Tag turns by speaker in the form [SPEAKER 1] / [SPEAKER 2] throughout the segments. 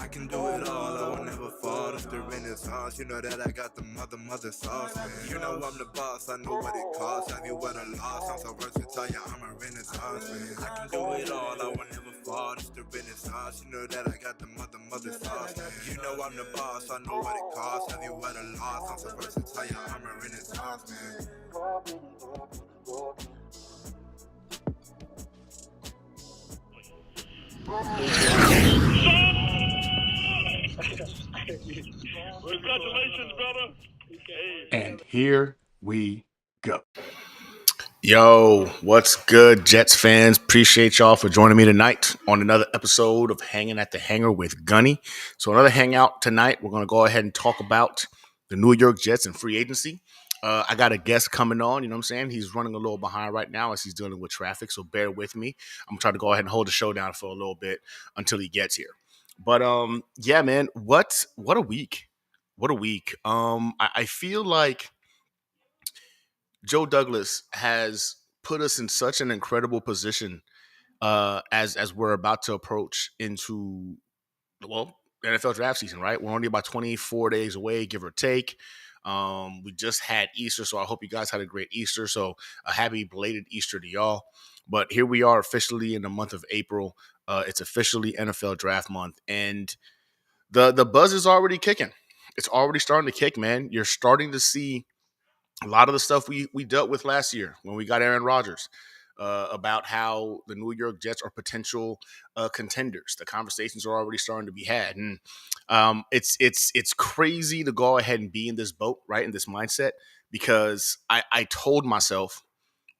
[SPEAKER 1] I can do it all, I will never fall. It's the Renaissance, you know that I got the mother sauce, man. You know I'm the boss, I know what it costs. Have you ever lost? I'm so versatile, yeah, I'm a Renaissance, man. I can do it all, I will never fall. It's the Renaissance, you know that I got the mother sauce, man. You know I'm the boss, I know what it costs. Have you ever lost? I'm so versatile, yeah, I'm a Renaissance, man.
[SPEAKER 2] Congratulations, brother.
[SPEAKER 3] And here we go.
[SPEAKER 4] Yo, what's good, Jets fans? Appreciate y'all for joining me tonight on another episode of Hanging at the Hangar with Gunny. So another hangout tonight. We're going to go ahead and talk about the New York Jets and free agency. I got a guest coming on, you know what I'm saying? He's running a little behind right now as he's dealing with traffic, so bear with me. I'm trying to go ahead and hold the show down for a little bit until he gets here. But yeah, man, what a week. What a week. I feel like Joe Douglas has put us in such an incredible position as we're about to approach into, well, NFL draft season, right? We're only about 24 days away, give or take. We just had Easter, so I hope you guys had a great Easter. So a happy belated Easter to y'all. But here we are officially in the month of April. It's officially NFL draft month, and the buzz is already kicking. It's already starting to kick, man. You're starting to see a lot of the stuff we dealt with last year when we got Aaron Rodgers, about how the New York Jets are potential contenders. The conversations are already starting to be had, and it's crazy to go ahead and be in this boat, right, in this mindset, because I told myself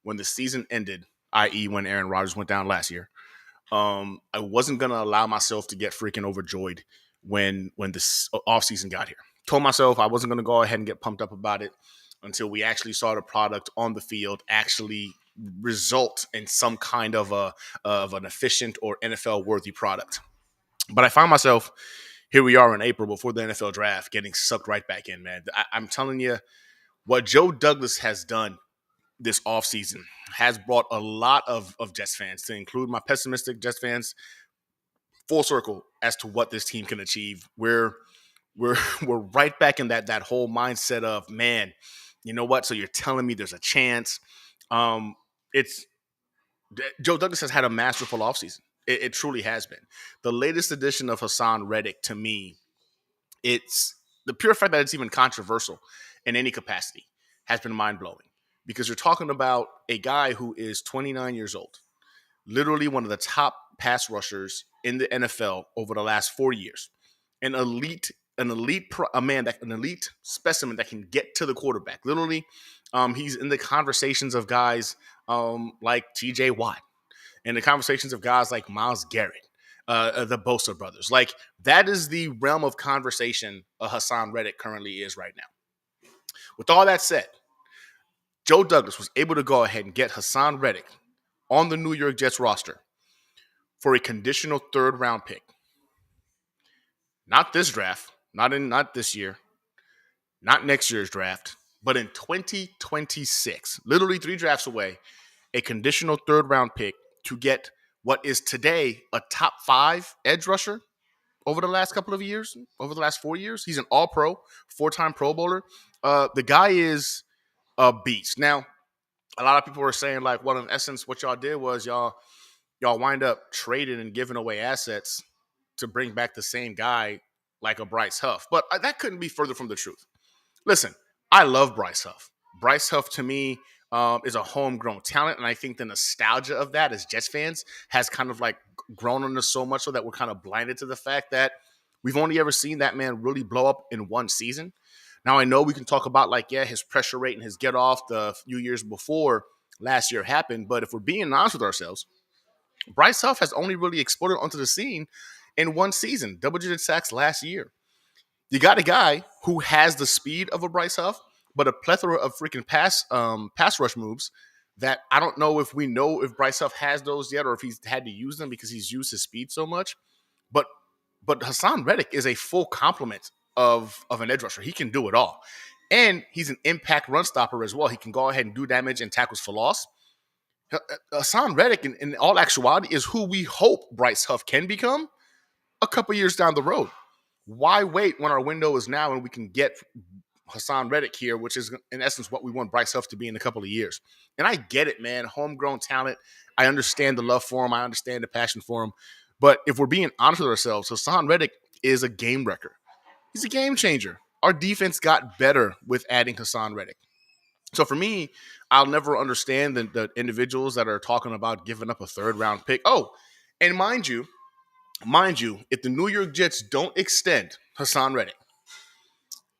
[SPEAKER 4] when the season ended, i.e. when Aaron Rodgers went down last year, I wasn't going to allow myself to get freaking overjoyed when this offseason got here. Told myself I wasn't going to go ahead and get pumped up about it until we actually saw the product on the field actually result in some kind of an efficient or NFL worthy product. But I found myself, here we are in April before the NFL draft, getting sucked right back in, man. I'm telling you, what Joe Douglas has done this offseason has brought a lot of Jets fans, to include my pessimistic Jets fans, full circle as to what this team can achieve. We're right back in that whole mindset of, man, you know what? So you're telling me there's a chance. It's Joe Douglas has had a masterful offseason. It truly has been. The latest edition of Hassan Reddick, to me, it's the pure fact that it's even controversial in any capacity has been mind-blowing, because you're talking about a guy who is 29 years old, literally one of the top pass rushers in the NFL over the last 4 years, an elite specimen that can get to the quarterback. Literally, he's in the conversations of guys like T.J. Watt, and the conversations of guys like Myles Garrett, the Bosa brothers. Like, that is the realm of conversation Hassan Reddick currently is right now. With all that said, Joe Douglas was able to go ahead and get Hassan Reddick on the New York Jets roster for a conditional third-round pick. Not this draft, not this year, not next year's draft, but in 2026, literally 3 drafts away, a conditional third-round pick to get what is today a top 5 edge rusher over the last couple of years, over the last 4 years. He's an all-pro, 4-time Pro Bowler. The guy is a beast. Now, a lot of people are saying, like, well, in essence, what y'all did was y'all wind up trading and giving away assets to bring back the same guy like a Bryce Huff. But that couldn't be further from the truth. Listen, I love Bryce Huff. Bryce Huff, to me, is a homegrown talent, and I think the nostalgia of that as Jets fans has kind of like grown on us so much so that we're kind of blinded to the fact that we've only ever seen that man really blow up in one season. Now, I know we can talk about, like, yeah, his pressure rate and his get off the few years before last year happened, but if we're being honest with ourselves, Bryce Huff has only really exploded onto the scene in one season, double-digit sacks last year. You got a guy who has the speed of a Bryce Huff, but a plethora of freaking pass rush moves that I don't know if we know if Bryce Huff has those yet or if he's had to use them because he's used his speed so much. But Hassan Reddick is a full complement of an edge rusher. He can do it all. And he's an impact run stopper as well. He can go ahead and do damage and tackles for loss. Hassan Reddick, in all actuality, is who we hope Bryce Huff can become. a couple years down the road. Why wait when our window is now and we can get Hassan Reddick here, which is in essence what we want Bryce Huff to be in a couple of years? And I get it, man. Homegrown talent. I understand the love for him. I understand the passion for him. But if we're being honest with ourselves, Hassan Reddick is a game wrecker. He's a game changer. Our defense got better with adding Hassan Reddick. So for me, I'll never understand the individuals that are talking about giving up a third-round pick. Oh, and mind you, if the New York Jets don't extend Hassan Reddick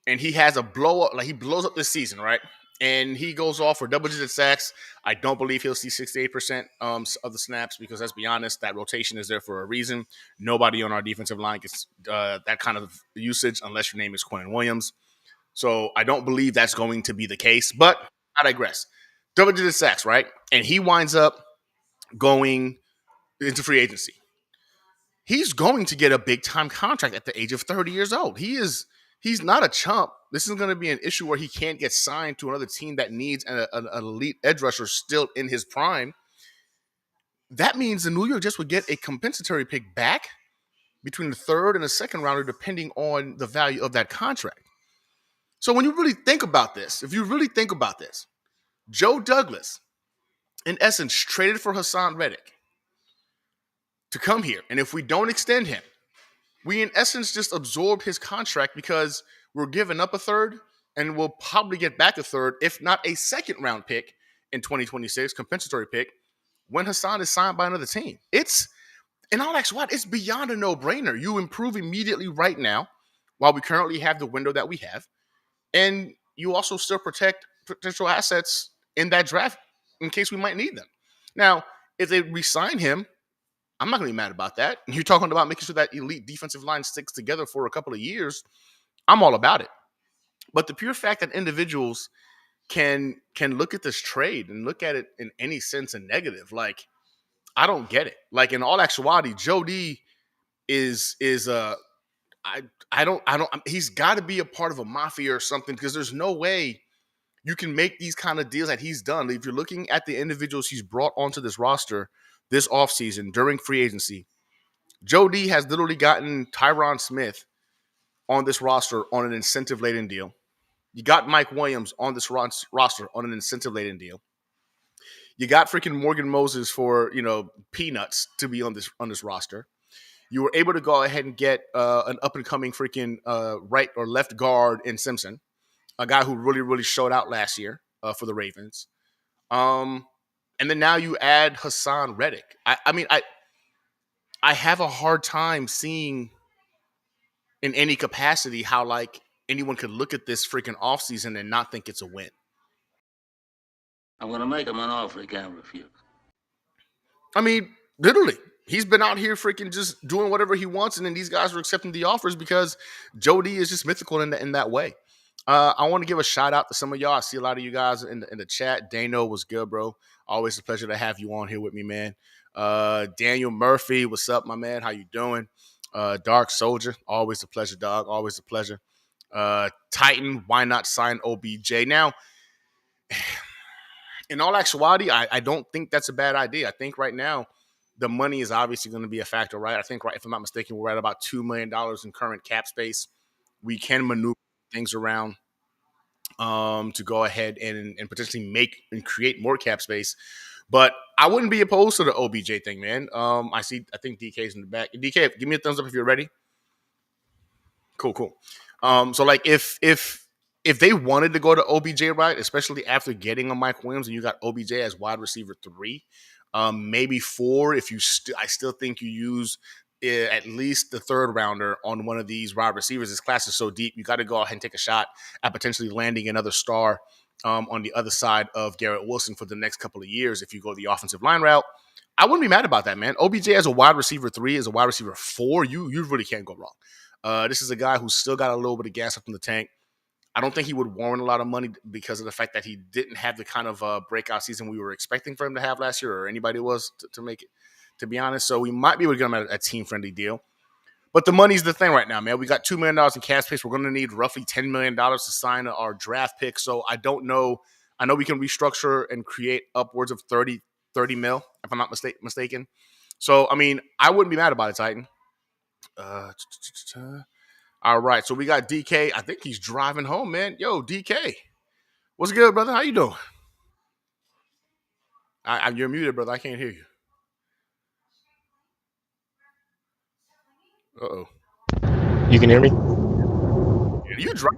[SPEAKER 4] and he has a blow up, like he blows up this season, right? And he goes off for double-digit sacks, I don't believe he'll see 68% of the snaps because, let's be honest, that rotation is there for a reason. Nobody on our defensive line gets that kind of usage unless your name is Quentin Williams. So I don't believe that's going to be the case, but I digress. Double-digit sacks, right? And he winds up going into free agency. He's going to get a big-time contract at the age of 30 years old. He's not a chump. This is going to be an issue where he can't get signed to another team that needs an elite edge rusher still in his prime. That means the New York Jets would get a compensatory pick back between the third and the second rounder, depending on the value of that contract. So when you really think about this, Joe Douglas, in essence, traded for Hassan Reddick to come here. And if we don't extend him, we in essence just absorb his contract because we're giving up a third and we'll probably get back a third, if not a second round pick in 2026, compensatory pick, when Hassan is signed by another team. It's, in all actuality, it's beyond a no-brainer. You improve immediately right now while we currently have the window that we have. And you also still protect potential assets in that draft in case we might need them. Now, if they re-sign him, I'm not going to be mad about that. You're talking about making sure that elite defensive line sticks together for a couple of years. I'm all about it. But the pure fact that individuals can look at this trade and look at it in any sense a negative, like, I don't get it. Like, in all actuality, Joe D is I don't he's got to be a part of a mafia or something, because there's no way you can make these kind of deals that he's done. If you're looking at the individuals he's brought onto this roster this offseason during free agency, Joe D has literally gotten Tyron Smith on this roster on an incentive-laden deal. You got Mike Williams on this roster on an incentive-laden deal. You got freaking Morgan Moses for, peanuts to be on this roster. You were able to go ahead and get an up-and-coming freaking right or left guard in Simpson, a guy who really, really showed out last year for the Ravens. And then now you add Hassan Reddick. I have a hard time seeing in any capacity how, like, anyone could look at this freaking offseason and not think it's a win.
[SPEAKER 5] I'm going to make him an offer he can't refuse.
[SPEAKER 4] I mean, literally, he's been out here freaking just doing whatever he wants, and then these guys are accepting the offers because Joe D is just mythical in that way. I want to give a shout out to some of y'all. I see a lot of you guys in the chat. Dano, was good, bro. Always a pleasure to have you on here with me, man. Daniel Murphy, what's up, my man? How you doing? Dark Soldier, always a pleasure, dog. Always a pleasure. Titan, why not sign OBJ? Now, in all actuality, I don't think that's a bad idea. I think right now the money is obviously going to be a factor, right? I think, right, if I'm not mistaken, we're at about $2 million in current cap space. We can maneuver things around to go ahead and potentially make and create more cap space. But I wouldn't be opposed to the OBJ thing, man. I think DK's in the back. DK, give me a thumbs up if you're ready. Cool. So like if they wanted to go to OBJ, right, especially after getting a Mike Williams and you got OBJ as wide receiver 3, maybe 4, if you I still think you use at least the third rounder on one of these wide receivers. This class is so deep, you got to go ahead and take a shot at potentially landing another star on the other side of Garrett Wilson for the next couple of years if you go the offensive line route. I wouldn't be mad about that, man. OBJ as a wide receiver 3, as a wide receiver 4, you really can't go wrong. This is a guy who's still got a little bit of gas up in the tank. I don't think he would warrant a lot of money because of the fact that he didn't have the kind of breakout season we were expecting for him to have last year, or anybody was to make it, to be honest. So we might be able to get him at a team-friendly deal. But the money's the thing right now, man. We got $2 million in cap space. We're going to need roughly $10 million to sign our draft pick. So I don't know. I know we can restructure and create upwards of 30 mil, if I'm not mistaken. So, I mean, I wouldn't be mad about it, Titan. All right, so we got DK. I think he's driving home, man. Yo, DK, what's good, brother? How you doing? You're muted, brother. I can't hear you. Uh-oh.
[SPEAKER 6] You can hear me?
[SPEAKER 4] You drive?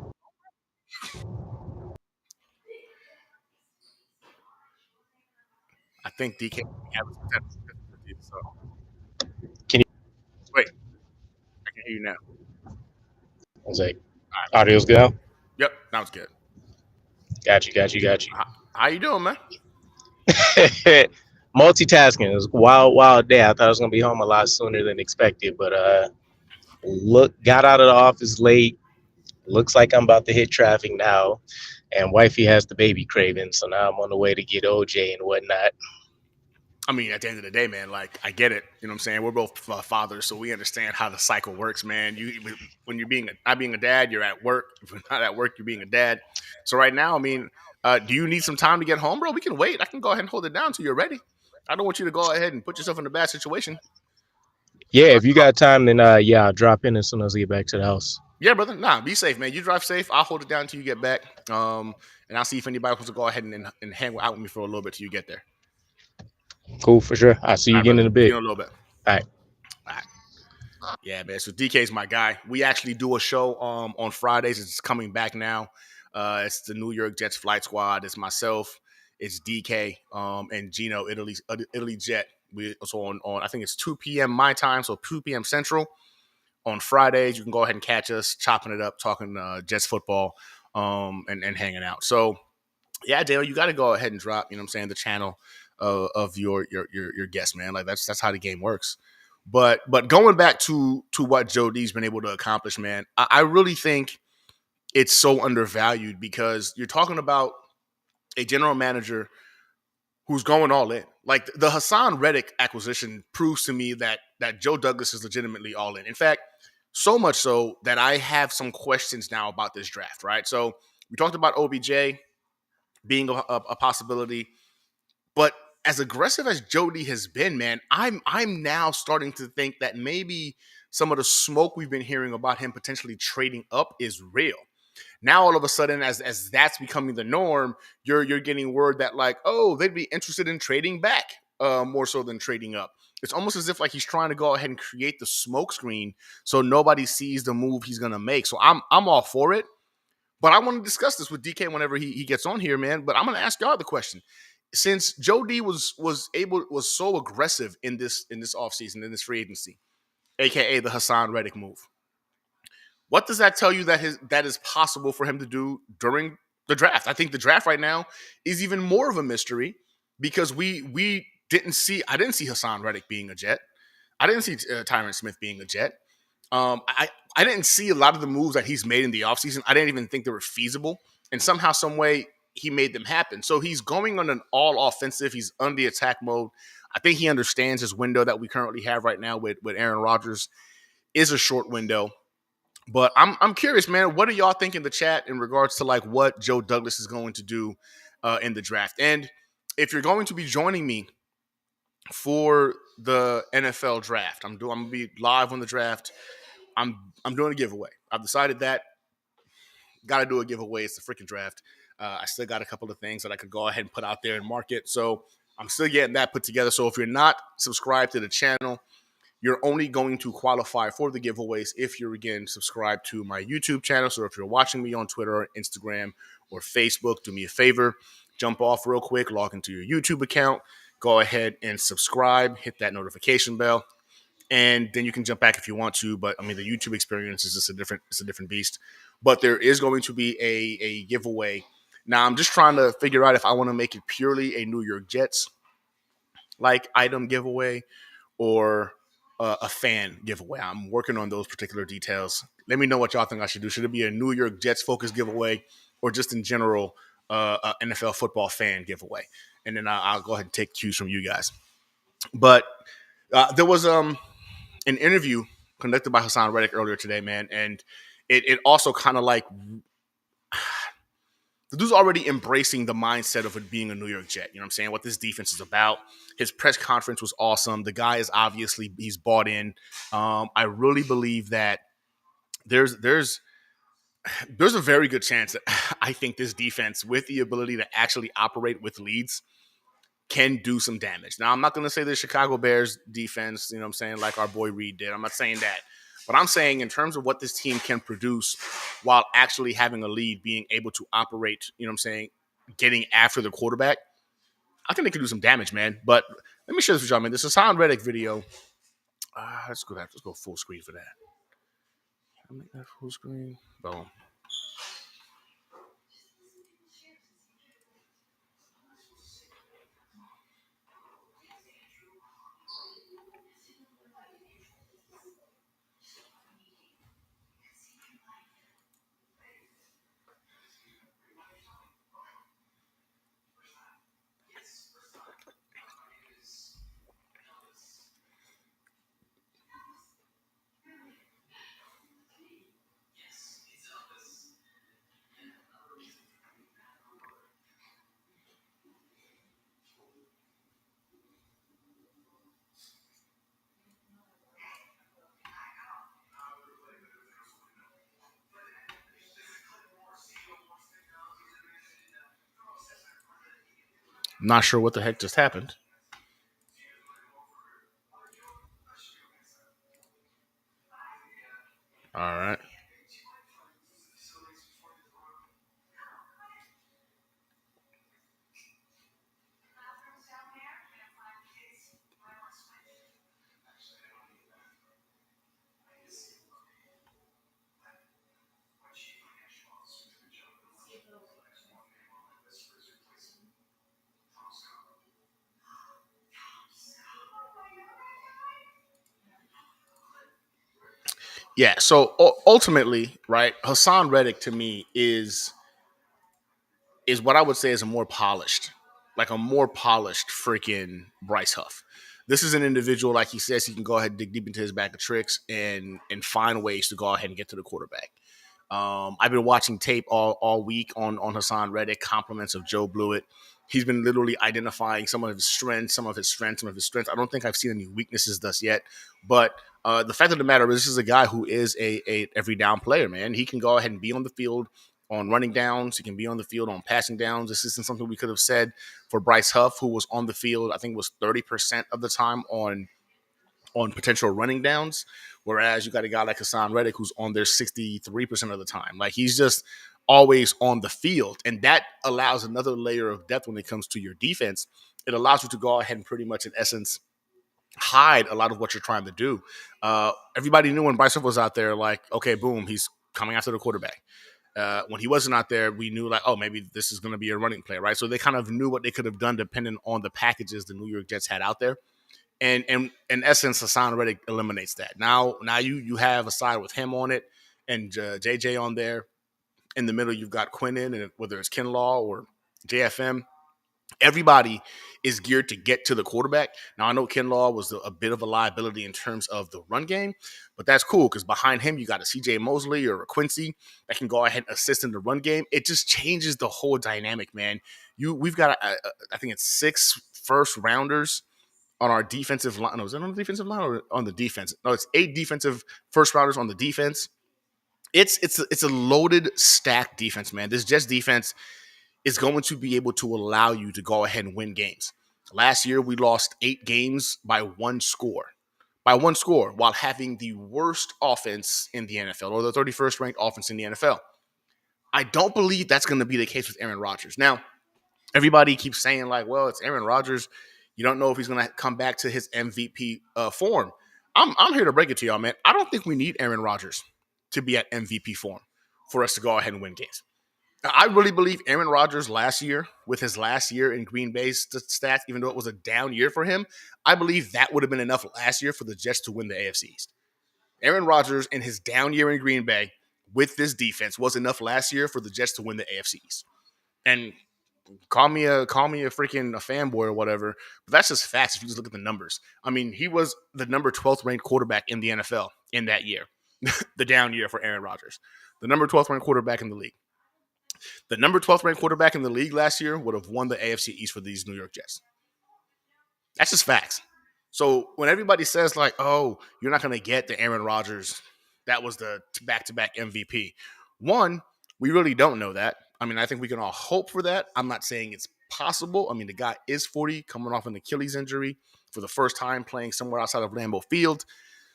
[SPEAKER 4] I think DK has difficulties. So
[SPEAKER 6] Can you?
[SPEAKER 4] wait, I can hear you now.
[SPEAKER 6] I was like,
[SPEAKER 4] All right.
[SPEAKER 6] audio's good now?
[SPEAKER 4] Yep, now it's good.
[SPEAKER 6] Got you.
[SPEAKER 4] How you doing, man?
[SPEAKER 6] Multitasking. It was a wild day. I thought I was going to be home a lot sooner than expected, but got out of the office late. Looks like I'm about to hit traffic now. And wifey has the baby craving, so now I'm on the way to get OJ and whatnot.
[SPEAKER 4] I mean, at the end of the day, man, like I get it. You know what I'm saying? We're both fathers, so we understand how the cycle works, man. When you're not being a dad, you're at work. If you're not at work, you're being a dad. So right now, I mean, do you need some time to get home, bro? We can wait. I can go ahead and hold it down until you're ready. I don't want you to go ahead and put yourself in a bad situation.
[SPEAKER 6] Yeah, if you got time, then I'll drop in as soon as I get back to the house.
[SPEAKER 4] Yeah, brother. Nah, be safe, man. You drive safe. I'll hold it down until you get back. And I'll see if anybody wants to go ahead and hang out with me for a little bit till you get there.
[SPEAKER 6] Cool, for sure. I'll see you again in a bit.
[SPEAKER 4] See you in a little bit.
[SPEAKER 6] All right.
[SPEAKER 4] Yeah, man. So DK's my guy. We actually do a show on Fridays. It's coming back now. It's the New York Jets Flight Squad. It's myself. It's DK and Gino, Italy Jet. We also on I think it's 2 p.m. my time, so 2 p.m. Central. On Fridays, you can go ahead and catch us chopping it up, talking Jets football, and hanging out. So yeah, Dale, you got to go ahead and drop. You know what I'm saying, the channel of your guest, man. Like that's how the game works. But going back to what Joe D's been able to accomplish, man, I really think it's so undervalued because you're talking about a general manager who's going all in. Like the Hassan Reddick acquisition proves to me that Joe Douglas is legitimately all in. In fact, so much so that I have some questions now about this draft, right? So we talked about OBJ being a possibility, but as aggressive as Jody has been, man, I'm now starting to think that maybe some of the smoke we've been hearing about him potentially trading up is real. Now all of a sudden, as that's becoming the norm, you're getting word that like, oh, they'd be interested in trading back more so than trading up. It's almost as if like he's trying to go ahead and create the smoke screen so nobody sees the move he's gonna make. So I'm all for it. But I want to discuss this with DK whenever he gets on here, man. But I'm gonna ask y'all the question. Since Joe D was so aggressive in this offseason, in this free agency, aka the Hassan Reddick move, what does that tell you that is possible for him to do during the draft? I think the draft right now is even more of a mystery because I didn't see Hassan Reddick being a Jet. I didn't see Tyron Smith being a Jet. I didn't see a lot of the moves that he's made in the offseason. I didn't even think they were feasible. And somehow, some way, he made them happen. So he's going on an all offensive. He's on the attack mode. I think he understands his window that we currently have right now with Aaron Rodgers is a short window. But I'm curious, man. What do y'all think in the chat in regards to like what Joe Douglas is going to do in the draft? And if you're going to be joining me for the NFL draft, I'm gonna be live on the draft. I'm doing a giveaway. I've decided that. Got to do a giveaway. It's the freaking draft. I still got a couple of things that I could go ahead and put out there and market. So I'm still getting that put together. So if you're not subscribed to the channel, you're only going to qualify for the giveaways if you're, again, subscribed to my YouTube channel. So if you're watching me on Twitter or Instagram or Facebook, do me a favor, jump off real quick, log into your YouTube account, go ahead and subscribe, hit that notification bell, and then you can jump back if you want to. But I mean, the YouTube experience is just a different beast. But there is going to be a giveaway. Now I'm just trying to figure out if I want to make it purely a New York Jets like item giveaway or a fan giveaway. I'm working on those particular details. Let me know what y'all think I should do. Should it be a New York Jets focused giveaway or just in general NFL football fan giveaway? And then I'll go ahead and take cues from you guys. But there was an interview conducted by Hassan Reddick earlier today, man, and it also kind of like the dude's already embracing the mindset of it being a New York Jet. You know what I'm saying? What this defense is about. His press conference was awesome. The guy is obviously he's bought in. I really believe that there's a very good chance that I think this defense, with the ability to actually operate with leads, can do some damage. Now, I'm not going to say the Chicago Bears defense, you know what I'm saying, like our boy Reed did. I'm not saying that. But I'm saying in terms of what this team can produce while actually having a lead, being able to operate, you know what I'm saying, getting after the quarterback, I think they can do some damage, man. But let me share this with y'all, man. This is Hassan Reddick video. Let's go full screen for that. Can I make that full screen? Boom. Not sure what the heck just happened. All right. Yeah, so ultimately, right, Hassan Reddick to me is what I would say is a more polished freaking Bryce Huff. This is an individual, like he says, he can go ahead and dig deep into his bag of tricks and find ways to go ahead and get to the quarterback. I've been watching tape all week on Hassan Reddick, compliments of Joe Blewett. He's been literally identifying some of his strengths, some of his strengths. I don't think I've seen any weaknesses thus yet. But the fact of the matter is, this is a guy who is a every down player, man. He can go ahead and be on the field on running downs. He can be on the field on passing downs. This isn't something we could have said for Bryce Huff, who was on the field, I think it was 30% of the time on potential running downs, whereas you got a guy like Hassan Reddick who's on there 63% of the time. Like, he's just always on the field, and that allows another layer of depth when it comes to your defense. It allows you to go ahead and pretty much, in essence, hide a lot of what you're trying to do. Everybody knew when Bryce Huff was out there, like, okay, boom, he's coming after the quarterback. When he wasn't out there, we knew, like, oh, maybe this is going to be a running play, right? So they kind of knew what they could have done depending on the packages the New York Jets had out there. And in essence, Hassan Reddick eliminates that. Now you have a side with him on it and JJ on there. In the middle, you've got Quinnen, and whether it's Kinlaw or JFM, everybody is geared to get to the quarterback. Now, I know Kinlaw was a bit of a liability in terms of the run game, but that's cool because behind him, you got a CJ Mosley or a Quincy that can go ahead and assist in the run game. It just changes the whole dynamic, man. We've got, I think it's 6 first rounders on our defensive line. No, is it on the defensive line or on the defense? No, it's 8 defensive first rounders on the defense. It's a loaded, stacked defense, man. This Jets defense is going to be able to allow you to go ahead and win games. Last year, we lost 8 games by 1 score. By 1 score, while having the worst offense in the NFL, or the 31st ranked offense in the NFL. I don't believe that's going to be the case with Aaron Rodgers. Now, everybody keeps saying, like, well, it's Aaron Rodgers. You don't know if he's going to come back to his MVP form. I'm here to break it to y'all, man. I don't think we need Aaron Rodgers to be at MVP form for us to go ahead and win games. I really believe Aaron Rodgers last year, with his last year in Green Bay's stats, even though it was a down year for him, I believe that would have been enough last year for the Jets to win the AFC East. Aaron Rodgers in his down year in Green Bay with this defense was enough last year for the Jets to win the AFC East. And call me a freaking a fanboy or whatever, but that's just facts if you just look at the numbers. I mean, he was the number 12th ranked quarterback in the NFL in that year, the down year for Aaron Rodgers, the number 12th ranked quarterback in the league. The number 12th ranked quarterback in the league last year would have won the AFC East for these New York Jets. That's just facts. So when everybody says like, "Oh, you're not going to get the Aaron Rodgers that was the back-to-back MVP," one, we really don't know that. I mean, I think we can all hope for that. I'm not saying it's possible. I mean, the guy is 40, coming off an Achilles injury for the first time playing somewhere outside of Lambeau Field.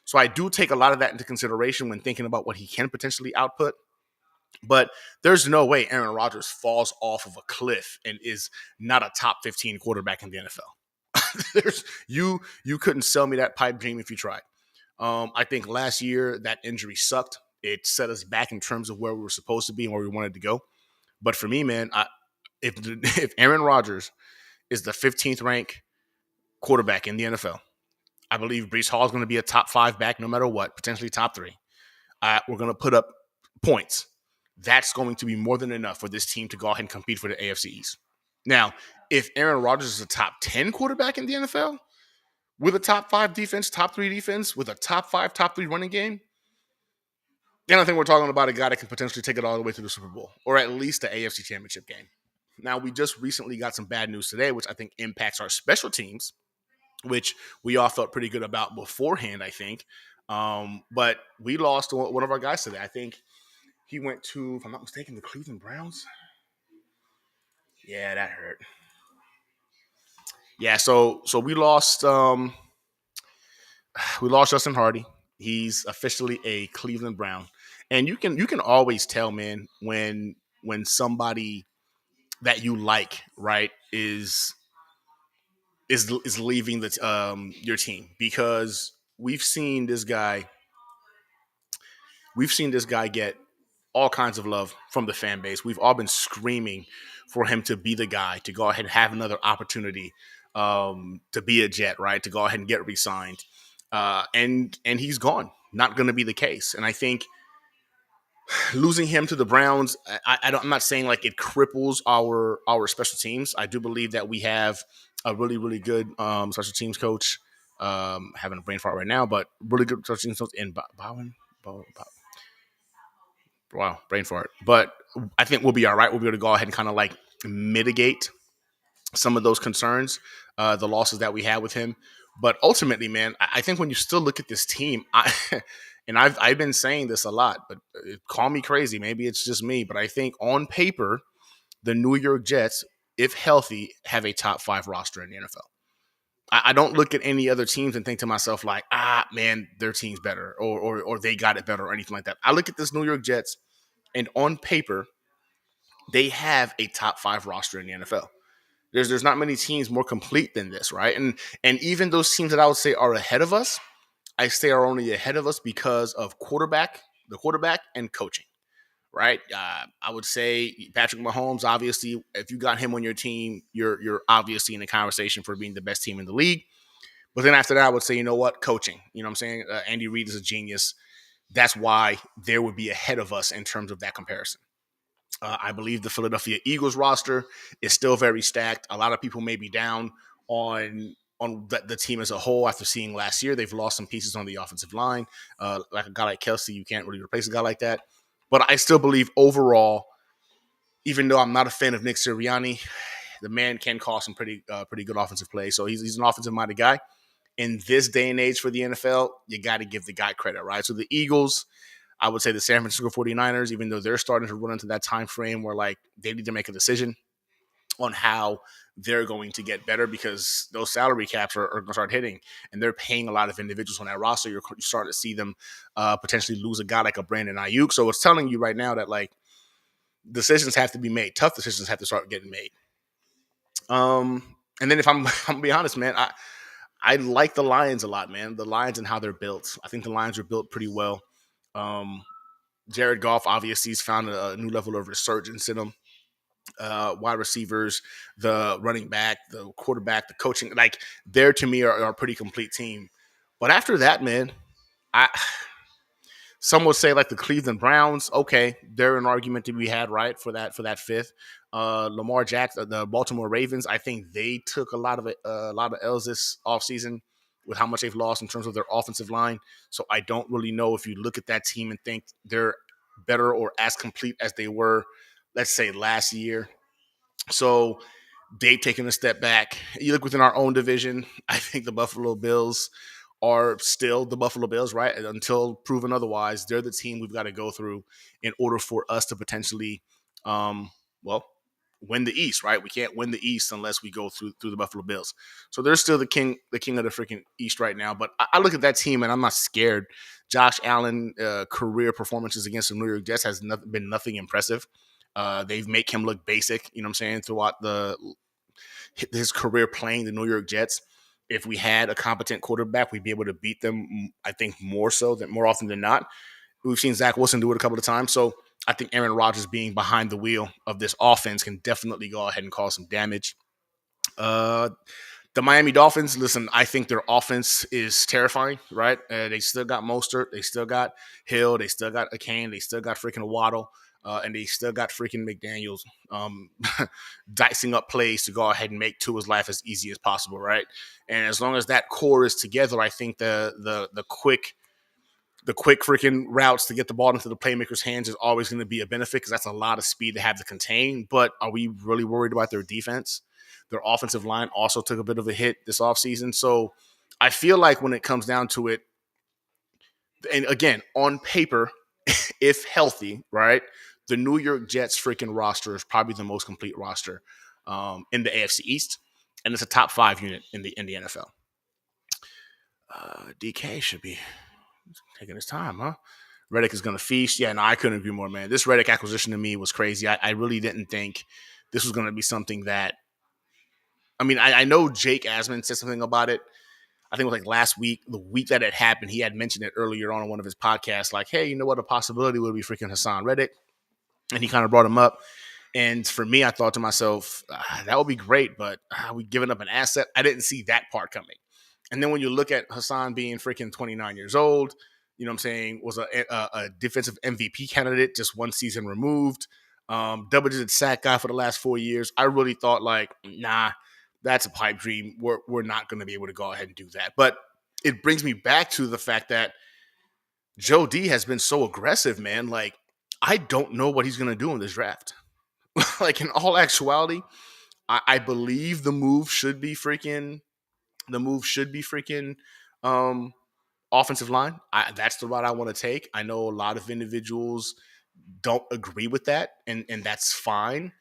[SPEAKER 4] So I do take a lot of that into consideration when thinking about what he can potentially output. But there's no way Aaron Rodgers falls off of a cliff and is not a top 15 quarterback in the NFL. You couldn't sell me that pipe dream if you tried. I think last year that injury sucked. It set us back in terms of where we were supposed to be and where we wanted to go. But for me, man, if Aaron Rodgers is the 15th ranked quarterback in the NFL, I believe Brees Hall is going to be a top 5 back no matter what, potentially top 3. We're going to put up points. That's going to be more than enough for this team to go ahead and compete for the AFC East. Now, if Aaron Rodgers is a top 10 quarterback in the NFL with a top 5 defense, top 3 defense, with a top 5, top 3 running game, then I think we're talking about a guy that can potentially take it all the way to the Super Bowl or at least the AFC Championship game. Now, we just recently got some bad news today, which I think impacts our special teams, which we all felt pretty good about beforehand, I think. But we lost one of our guys today. I think he went to, if I'm not mistaken, the Cleveland Browns. Yeah, that hurt. Yeah, so we lost Justin Hardy. He's officially a Cleveland Brown. And you can always tell, man, when somebody that you like, right, is leaving the your team, because we've seen this guy get all kinds of love from the fan base. We've all been screaming for him to be the guy, to go ahead and have another opportunity to be a Jet, right? To go ahead and get re-signed. And he's gone. Not going to be the case. And I think losing him to the Browns, I'm not saying like it cripples our special teams. I do believe that we have a really, really good special teams coach. Having a brain fart right now, but really good special teams coach in Bowen. Wow, brain fart. But I think we'll be all right. We'll be able to go ahead and kind of like mitigate some of those concerns, the losses that we had with him. But ultimately, man, I think when you still look at this team, I've been saying this a lot, but call me crazy. Maybe it's just me, but I think on paper, the New York Jets, if healthy, have a top 5 roster in the NFL. I don't look at any other teams and think to myself like, man, their team's better or they got it better or anything like that. I look at this New York Jets, and on paper, they have a top 5 roster in the NFL. There's not many teams more complete than this, right? And even those teams that I would say are ahead of us, I say are only ahead of us because of the quarterback and coaching, right? I would say Patrick Mahomes, obviously, if you got him on your team, you're obviously in the conversation for being the best team in the league. But then after that, I would say, you know what, coaching. You know what I'm saying? Andy Reid is a genius. That's why they would be ahead of us in terms of that comparison. I believe the Philadelphia Eagles roster is still very stacked. A lot of people may be down on the team as a whole after seeing last year. They've lost some pieces on the offensive line. Like a guy like Kelsey, you can't really replace a guy like that. But I still believe overall, even though I'm not a fan of Nick Sirianni, the man can call some pretty good offensive plays. So he's an offensive-minded guy. In this day and age for the NFL, you got to give the guy credit, right? So the Eagles, I would say the San Francisco 49ers, even though they're starting to run into that time frame where like they need to make a decision on how they're going to get better, because those salary caps are going to start hitting, and they're paying a lot of individuals on that roster. You're starting to see them potentially lose a guy like a Brandon Ayuk. So it's telling you right now that like decisions have to be made. Tough decisions have to start getting made. And then if I'm gonna be honest, man, I like the Lions a lot, man. The Lions and how they're built. I think the Lions are built pretty well. Jared Goff obviously has found a new level of resurgence in them. Wide receivers, the running back, the quarterback, the coaching, like there to me are a pretty complete team. But after that, man, some would say like the Cleveland Browns. Okay, they're an argument to be had, right, for that 5th. Lamar Jackson, the Baltimore Ravens. I think they took a lot of L's this offseason with how much they've lost in terms of their offensive line. So I don't really know if you look at that team and think they're better or as complete as they were let's say, last year. So they've taken a step back. You look within our own division, I think the Buffalo Bills are still the Buffalo Bills, right? Until proven otherwise, they're the team we've got to go through in order for us to potentially, well, win the East, right? We can't win the East unless we go through the Buffalo Bills. So they're still the king of the freaking East right now. But I look at that team and I'm not scared. Josh Allen career performances against the New York Jets has been nothing impressive. They've made him look basic, you know what I'm saying, throughout his career playing the New York Jets. If we had a competent quarterback, we'd be able to beat them, I think, more often than not. We've seen Zach Wilson do it a couple of times. So I think Aaron Rodgers being behind the wheel of this offense can definitely go ahead and cause some damage. The Miami Dolphins, listen, I think their offense is terrifying, right? They still got Mostert. They still got Hill. They still got Akane. They still got freaking Waddle. And they still got freaking McDaniels dicing up plays to go ahead and make Tua's life as easy as possible, right? And as long as that core is together, I think the quick freaking routes to get the ball into the playmaker's hands is always going to be a benefit because that's a lot of speed to have to contain. But are we really worried about their defense? Their offensive line also took a bit of a hit this offseason. So I feel like when it comes down to it, and again, on paper, if healthy, right, the New York Jets freaking roster is probably the most complete roster in the AFC East, and it's a top 5 unit in the NFL. DK should be taking his time, huh? Reddick is going to feast. Yeah, no, I couldn't agree more, man. This Reddick acquisition to me was crazy. I really didn't think this was going to be something that – I mean, I know Jake Asman said something about it. I think it was like last week, the week that it happened, he had mentioned it earlier on in one of his podcasts, like, hey, you know what, a possibility would be freaking Hassan Reddick. And he kind of brought him up. And for me, I thought to myself, that would be great, but we giving up an asset. I didn't see that part coming. And then when you look at Hassan being freaking 29 years old, you know what I'm saying, was a defensive MVP candidate, just one season removed, double-digit sack guy for the last 4 years. I really thought like, nah, that's a pipe dream. We're not going to be able to go ahead and do that. But it brings me back to the fact that Joe D has been so aggressive, man. Like, I don't know what he's going to do in this draft. Like, in all actuality, I believe the move should be freaking offensive line. That's the route I want to take. I know a lot of individuals don't agree with that, and that's fine.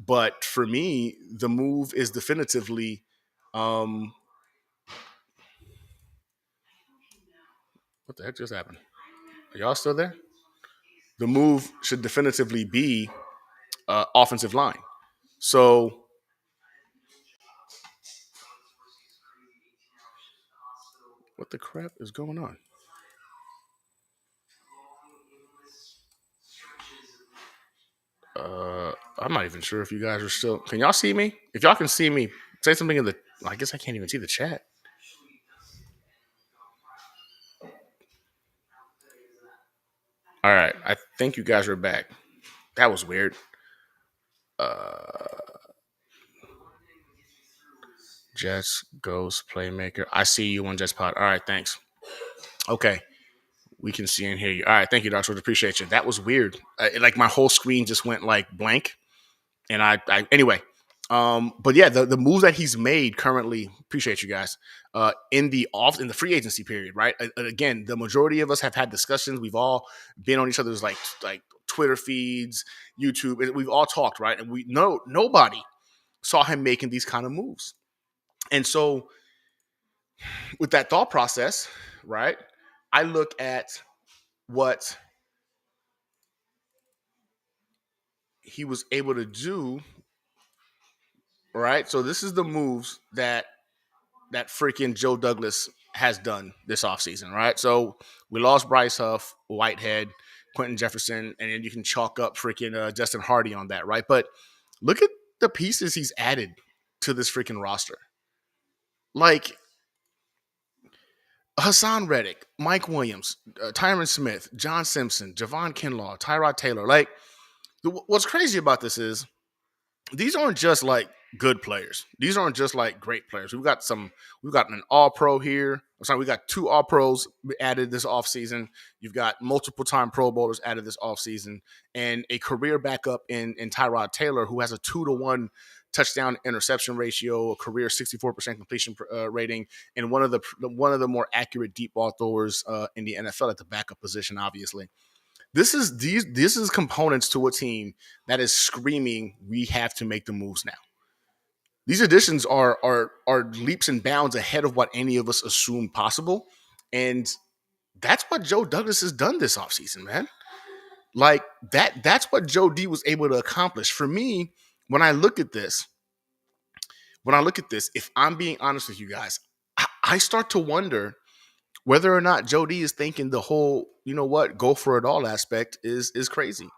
[SPEAKER 4] But for me, the move is definitively what the heck just happened? Are y'all still there? The move should definitively be offensive line. So what the crap is going on? I'm not even sure if you guys are still. Can y'all see me? If y'all can see me, say something in the. I guess I can't even see the chat. All right, I think you guys are back. That was weird. Jets Ghost Playmaker. I see you on Jets Pod. All right, thanks. Okay, we can see and hear you. All right, thank you, Dr. Appreciate you. That was weird. Like my whole screen just went like blank. And I anyway. But yeah, the moves that he's made currently, appreciate you guys, in the free agency period, right? Again, the majority of us have had discussions. We've all been on each other's like Twitter feeds, YouTube. We've all talked, right? And nobody saw him making these kind of moves. And so with that thought process, right, I look at what he was able to do. Right. So this is the moves that freaking Joe Douglas has done this offseason. Right. So we lost Bryce Huff, Whitehead, Quentin Jefferson, and then you can chalk up freaking Justin Hardy on that. Right. But look at the pieces he's added to this freaking roster. Like Hassan Reddick, Mike Williams, Tyron Smith, John Simpson, Javon Kinlaw, Tyrod Taylor. Like what's crazy about this is these aren't just like good players. These aren't just like great players. We've got an all pro here. I'm sorry, we got 2 all pros added this offseason. You've got multiple time pro bowlers added this offseason, and a career backup in Tyrod Taylor, who has a 2-to-1 touchdown interception ratio, a career 64% completion rating, and one of the more accurate deep ball throwers in the NFL at the backup position, obviously. This is components to a team that is screaming, we have to make the moves now. These additions are leaps and bounds ahead of what any of us assumed possible. And that's what Joe Douglas has done this offseason, man. Like that's what Joe D was able to accomplish. For me, when I look at this, if I'm being honest with you guys, I start to wonder whether or not Joe D is thinking the whole, you know what, go for it all aspect is crazy.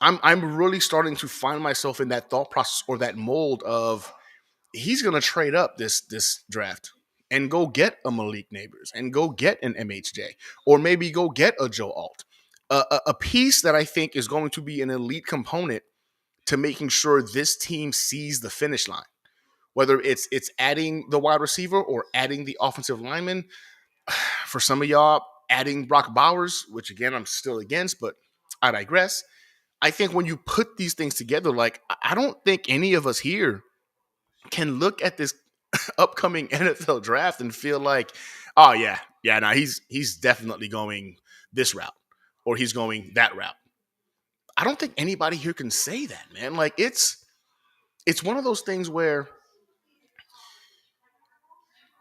[SPEAKER 4] I'm really starting to find myself in that thought process or that mold of he's going to trade up this draft and go get a Malik Neighbors and go get an MHJ or maybe go get a Joe Alt, a piece that I think is going to be an elite component to making sure this team sees the finish line. Whether it's adding the wide receiver or adding the offensive lineman, for some of y'all, adding Brock Bowers, which again I'm still against, but I digress. I think when you put these things together, like I don't think any of us here can look at this upcoming NFL draft and feel like, oh yeah, no, he's definitely going this route or he's going that route. I don't think anybody here can say that, man. Like it's one of those things where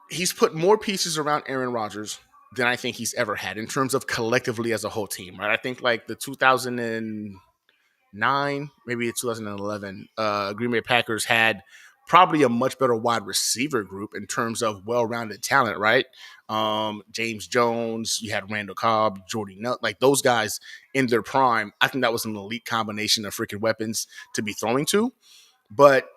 [SPEAKER 4] he's put more pieces around Aaron Rodgers than I think he's ever had in terms of collectively as a whole team, right? I think like the 2009, maybe 2011, Green Bay Packers had probably a much better wide receiver group in terms of well-rounded talent, right? James Jones, you had Randall Cobb, Jordy Nutt, like those guys in their prime. I think that was an elite combination of freaking weapons to be throwing to. But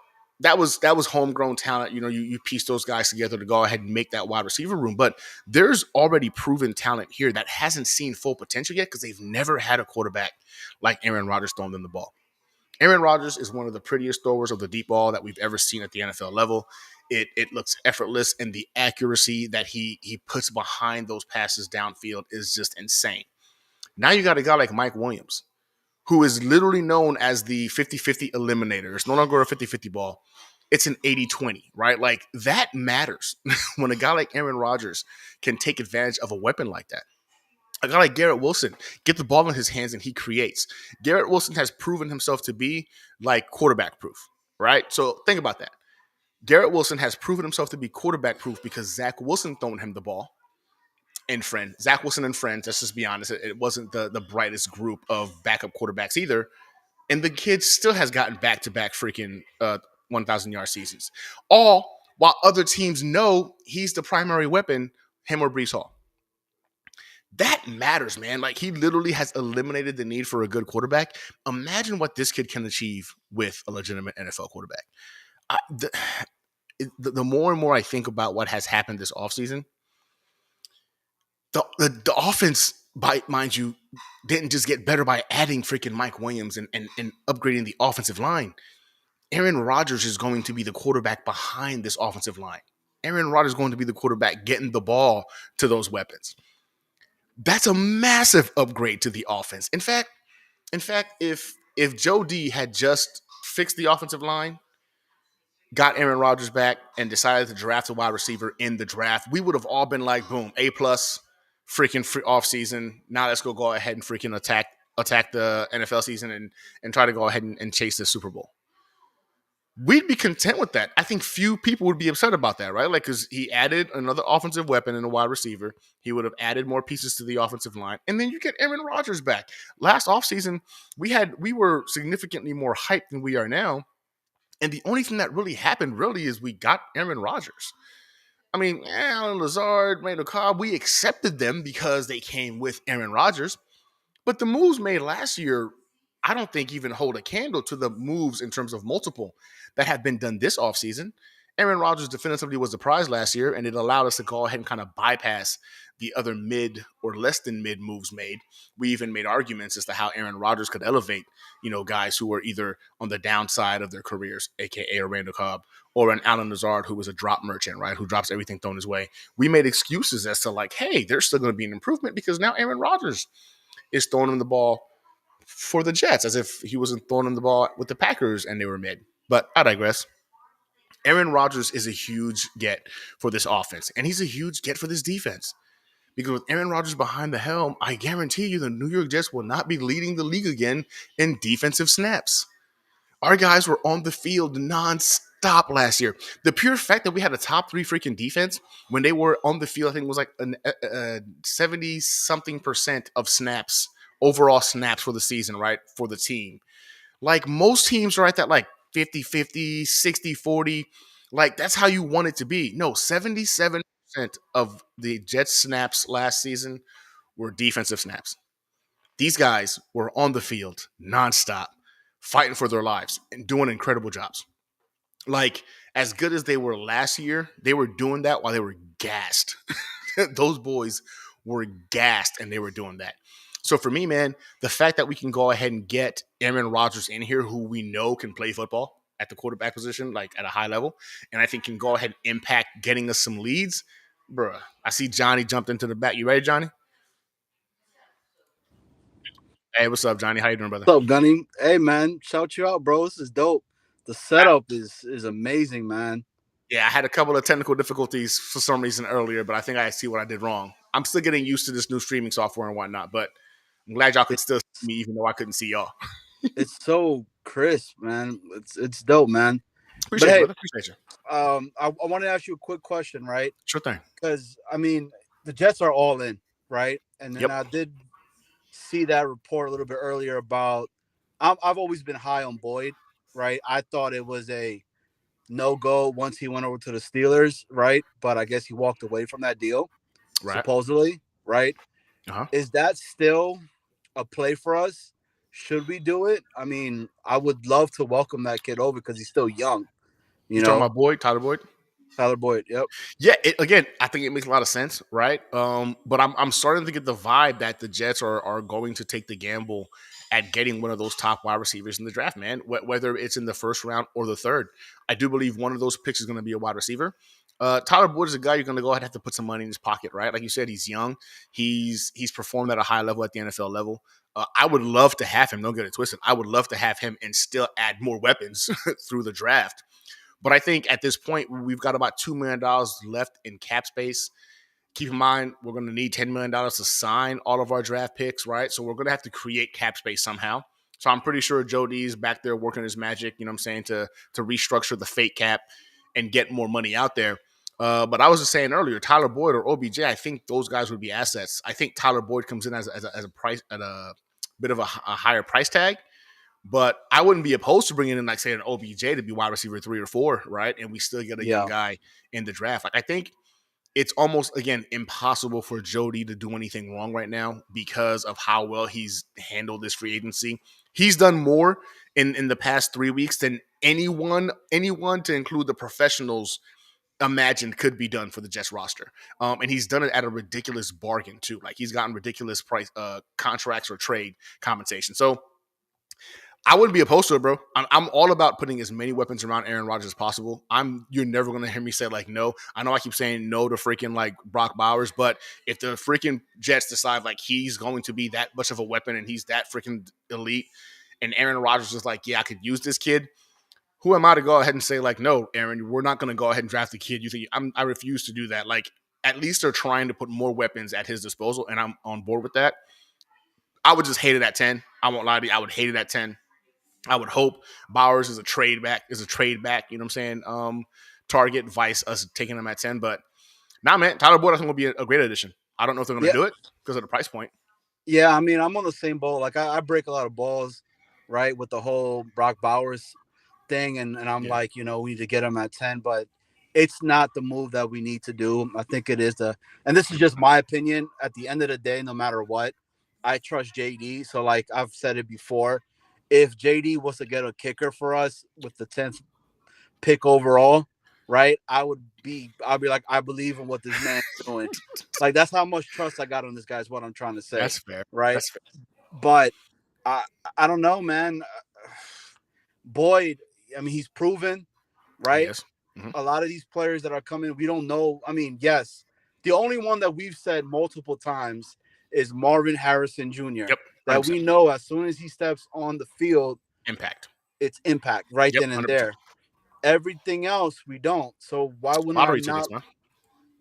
[SPEAKER 4] that was homegrown talent. You know, you piece those guys together to go ahead and make that wide receiver room. But there's already proven talent here that hasn't seen full potential yet because they've never had a quarterback like Aaron Rodgers throwing them the ball. Aaron Rodgers is one of the prettiest throwers of the deep ball that we've ever seen at the NFL level. It looks effortless, and the accuracy that he puts behind those passes downfield is just insane. Now you got a guy like Mike Williams, who is literally known as the 50-50 eliminator. It's no longer a 50-50 ball. It's an 80-20, right? Like that matters when a guy like Aaron Rodgers can take advantage of a weapon like that. A guy like Garrett Wilson, get the ball in his hands and he creates. Garrett Wilson has proven himself to be like quarterback proof, right? So think about that. Garrett Wilson has proven himself to be quarterback proof because Zach Wilson thrown him the ball. And Zach Wilson and friends, let's just be honest, it wasn't the brightest group of backup quarterbacks either. And the kid still has gotten back-to-back freaking 1,000-yard seasons. All while other teams know he's the primary weapon, him or Breece Hall. That matters, man. Like he literally has eliminated the need for a good quarterback. Imagine what this kid can achieve with a legitimate NFL quarterback. The more and more I think about what has happened this offseason, the offense, mind you, didn't just get better by adding freaking Mike Williams and upgrading the offensive line. Aaron Rodgers is going to be the quarterback behind this offensive line. Aaron Rodgers is going to be the quarterback getting the ball to those weapons. That's a massive upgrade to the offense. In fact, if Joe D had just fixed the offensive line, got Aaron Rodgers back, and decided to draft a wide receiver in the draft, we would have all been like, boom, A+, freaking free offseason. Now let's go ahead and freaking attack the NFL season and try to go ahead and chase the Super Bowl. We'd be content with that. I think few people would be upset about that, right? Like, because he added another offensive weapon in a wide receiver. He would have added more pieces to the offensive line. And then you get Aaron Rodgers back. Last offseason, we were significantly more hyped than we are now. And the only thing that really happened is we got Aaron Rodgers. I mean, Allen Lazard, Randall Cobb, we accepted them because they came with Aaron Rodgers. But the moves made last year, I don't think even hold a candle to the moves in terms of multiple that have been done this offseason. Aaron Rodgers definitively was the prize last year, and it allowed us to go ahead and kind of bypass the other mid or less than mid moves made. We even made arguments as to how Aaron Rodgers could elevate, guys who were either on the downside of their careers, aka a Randall Cobb, or an Alan Lazard who was a drop merchant, right? Who drops everything thrown his way. We made excuses as to like, hey, there's still going to be an improvement because now Aaron Rodgers is throwing him the ball for the Jets as if he wasn't throwing him the ball with the Packers and they were mid. But I digress. Aaron Rodgers is a huge get for this offense, and he's a huge get for this defense. Because with Aaron Rodgers behind the helm, I guarantee you the New York Jets will not be leading the league again in defensive snaps. Our guys were on the field nonstop last year. The pure fact that we had a top 3 freaking defense when they were on the field, I think it was like 70-something% of snaps, overall snaps for the season, right, for the team. Like most teams are at that like 50-50, 60-40. Like that's how you want it to be. No, 77% of the Jets snaps last season were defensive snaps. These guys were on the field nonstop, fighting for their lives and doing incredible jobs. Like as good as they were last year, they were doing that while they were gassed. Those boys were gassed and they were doing that. So for me, man, the fact that we can go ahead and get Aaron Rodgers in here, who we know can play football at the quarterback position, like at a high level, and I think can go ahead and impact getting us some leads, bruh. I see Johnny jumped into the back. You ready, Johnny? Hey, what's up, Johnny? How you doing, brother?
[SPEAKER 7] What's up, Gunny? Hey, man, shout you out, bro. This is dope. The setup is amazing, man.
[SPEAKER 4] Yeah, I had a couple of technical difficulties for some reason earlier, but I think I see what I did wrong. I'm still getting used to this new streaming software and whatnot, but I'm glad y'all could still see me, even though I couldn't see y'all.
[SPEAKER 7] It's so crisp, man. It's dope, man.
[SPEAKER 4] Appreciate you, brother. Appreciate you.
[SPEAKER 7] I want to ask you a quick question, right?
[SPEAKER 4] Sure thing.
[SPEAKER 7] Because I mean, the Jets are all in, right? And then I did see that report a little bit earlier about. I've always been high on Boyd, right? I thought it was a no-go once he went over to the Steelers, right? But I guess he walked away from that deal, supposedly, right?
[SPEAKER 4] Uh-huh.
[SPEAKER 7] Is that still a play for us? Should we do it? I mean, I would love to welcome that kid over because he's still young. You know,
[SPEAKER 4] talking about Boyd, Tyler Boyd?
[SPEAKER 7] Tyler Boyd, yep.
[SPEAKER 4] Yeah, again, I think it makes a lot of sense, right? But I'm starting to get the vibe that the Jets are going to take the gamble at getting one of those top wide receivers in the draft, man, whether it's in the first round or the third. I do believe one of those picks is going to be a wide receiver. Tyler Boyd is a guy you're going to go ahead and have to put some money in his pocket, right? Like you said, he's young. He's performed at a high level at the NFL level. I would love to have him. Don't get it twisted. I would love to have him and still add more weapons through the draft. But I think at this point, we've got about $2 million left in cap space. Keep in mind, we're going to need $10 million to sign all of our draft picks, right? So we're going to have to create cap space somehow. So I'm pretty sure Joe D's back there working his magic, you know what I'm saying, to restructure the fake cap and get more money out there. But I was just saying earlier, Tyler Boyd or OBJ, I think those guys would be assets. I think Tyler Boyd comes in as a price at a bit of a higher price tag. But I wouldn't be opposed to bringing in, like, say, an OBJ to be wide receiver 3 or 4, right? And we still get a young guy in the draft. Like, I think it's almost, again, impossible for Jody to do anything wrong right now because of how well he's handled this free agency. He's done more in the past 3 weeks than anyone to include the professionals imagined could be done for the Jets roster. And he's done it at a ridiculous bargain, too. Like, he's gotten ridiculous price contracts or trade compensation. So, I wouldn't be opposed to it, bro. I'm all about putting as many weapons around Aaron Rodgers as possible. You're never going to hear me say, like, no. I know I keep saying no to freaking, like, Brock Bowers, but if the freaking Jets decide, like, he's going to be that much of a weapon and he's that freaking elite, and Aaron Rodgers is like, yeah, I could use this kid, who am I to go ahead and say, like, no, Aaron, we're not going to go ahead and draft the kid? You think I refuse to do that. Like, at least they're trying to put more weapons at his disposal, and I'm on board with that. I would just hate it at 10. I won't lie to you. I would hate it at 10. I would hope Bowers is a trade back, you know what I'm saying? Target, vice us taking him at 10. But man, Tyler Boyd I think will be a great addition. I don't know if they're going to do it because of the price point.
[SPEAKER 7] Yeah, I mean, I'm on the same boat. Like, I break a lot of balls, right, with the whole Brock Bowers thing. And I'm like, we need to get him at 10. But it's not the move that we need to do. I think it is and this is just my opinion. At the end of the day, no matter what, I trust JD. So, like I've said it before, if JD was to get a kicker for us with the 10th pick overall, right? I'll be like, I believe in what this man's doing. Like, that's how much trust I got on this guy is what I'm trying to say.
[SPEAKER 4] That's fair.
[SPEAKER 7] Right.
[SPEAKER 4] That's fair.
[SPEAKER 7] But I don't know, man. Boyd, I mean, he's proven, right?
[SPEAKER 4] Yes. Mm-hmm.
[SPEAKER 7] A lot of these players that are coming, we don't know. I mean, yes, the only one that we've said multiple times is Marvin Harrison Jr.
[SPEAKER 4] Yep. 100%.
[SPEAKER 7] That we know as soon as he steps on the field,
[SPEAKER 4] Impact.
[SPEAKER 7] it's impact right
[SPEAKER 4] Yep,
[SPEAKER 7] then and
[SPEAKER 4] 100%.
[SPEAKER 7] there. Everything else we don't. So why would I not?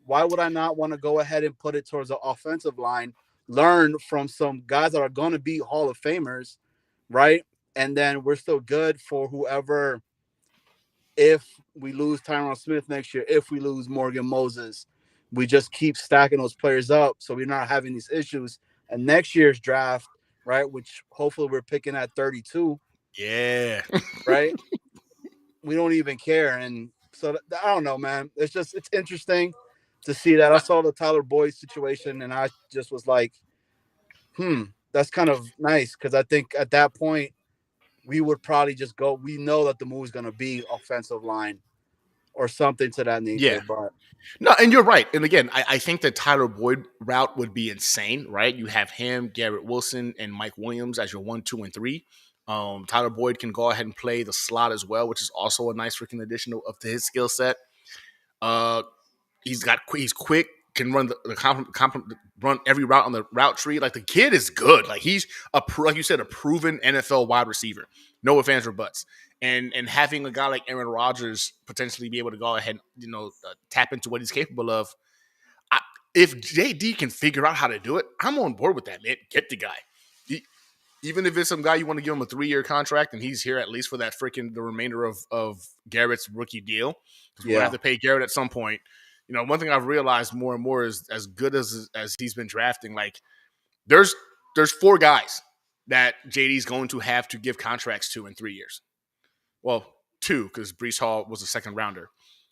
[SPEAKER 7] Why would I not want to go ahead and put it towards the offensive line? Learn from some guys that are going to be Hall of Famers, right? And then we're still good for whoever. If we lose Tyron Smith next year, if we lose Morgan Moses, we just keep stacking those players up so we're not having these issues. And next year's draft, right, which hopefully we're picking at 32.
[SPEAKER 4] Yeah.
[SPEAKER 7] Right? We don't even care. And so I don't know, man. It's interesting to see that. I saw the Tyler Boyd situation and I just was like, that's kind of nice, because I think at that point we would probably just go. We know that the move is going to be offensive line or something to that nature.
[SPEAKER 4] Yeah.
[SPEAKER 7] But
[SPEAKER 4] no, and you're right. And again, I think the Tyler Boyd route would be insane, right? You have him, Garrett Wilson, and Mike Williams as your 1, 2, and 3. Tyler Boyd can go ahead and play the slot as well, which is also a nice freaking addition to his skill set. He's quick, can run run every route on the route tree. Like, the kid is good. Like, he's like you said, a proven NFL wide receiver. No ifs, ands, or buts. And having a guy like Aaron Rodgers potentially be able to go ahead and tap into what he's capable of. If JD can figure out how to do it, I'm on board with that, man. Get the guy. Even if it's some guy you want to give him a 3-year contract and he's here at least for that the remainder of Garrett's rookie deal, because we're going to have to pay Garrett at some point. One thing I've realized more and more is, as good as he's been drafting, like, there's 4 guys that JD's going to have to give contracts to in 3 years. Well, 2, because Breece Hall was a second rounder.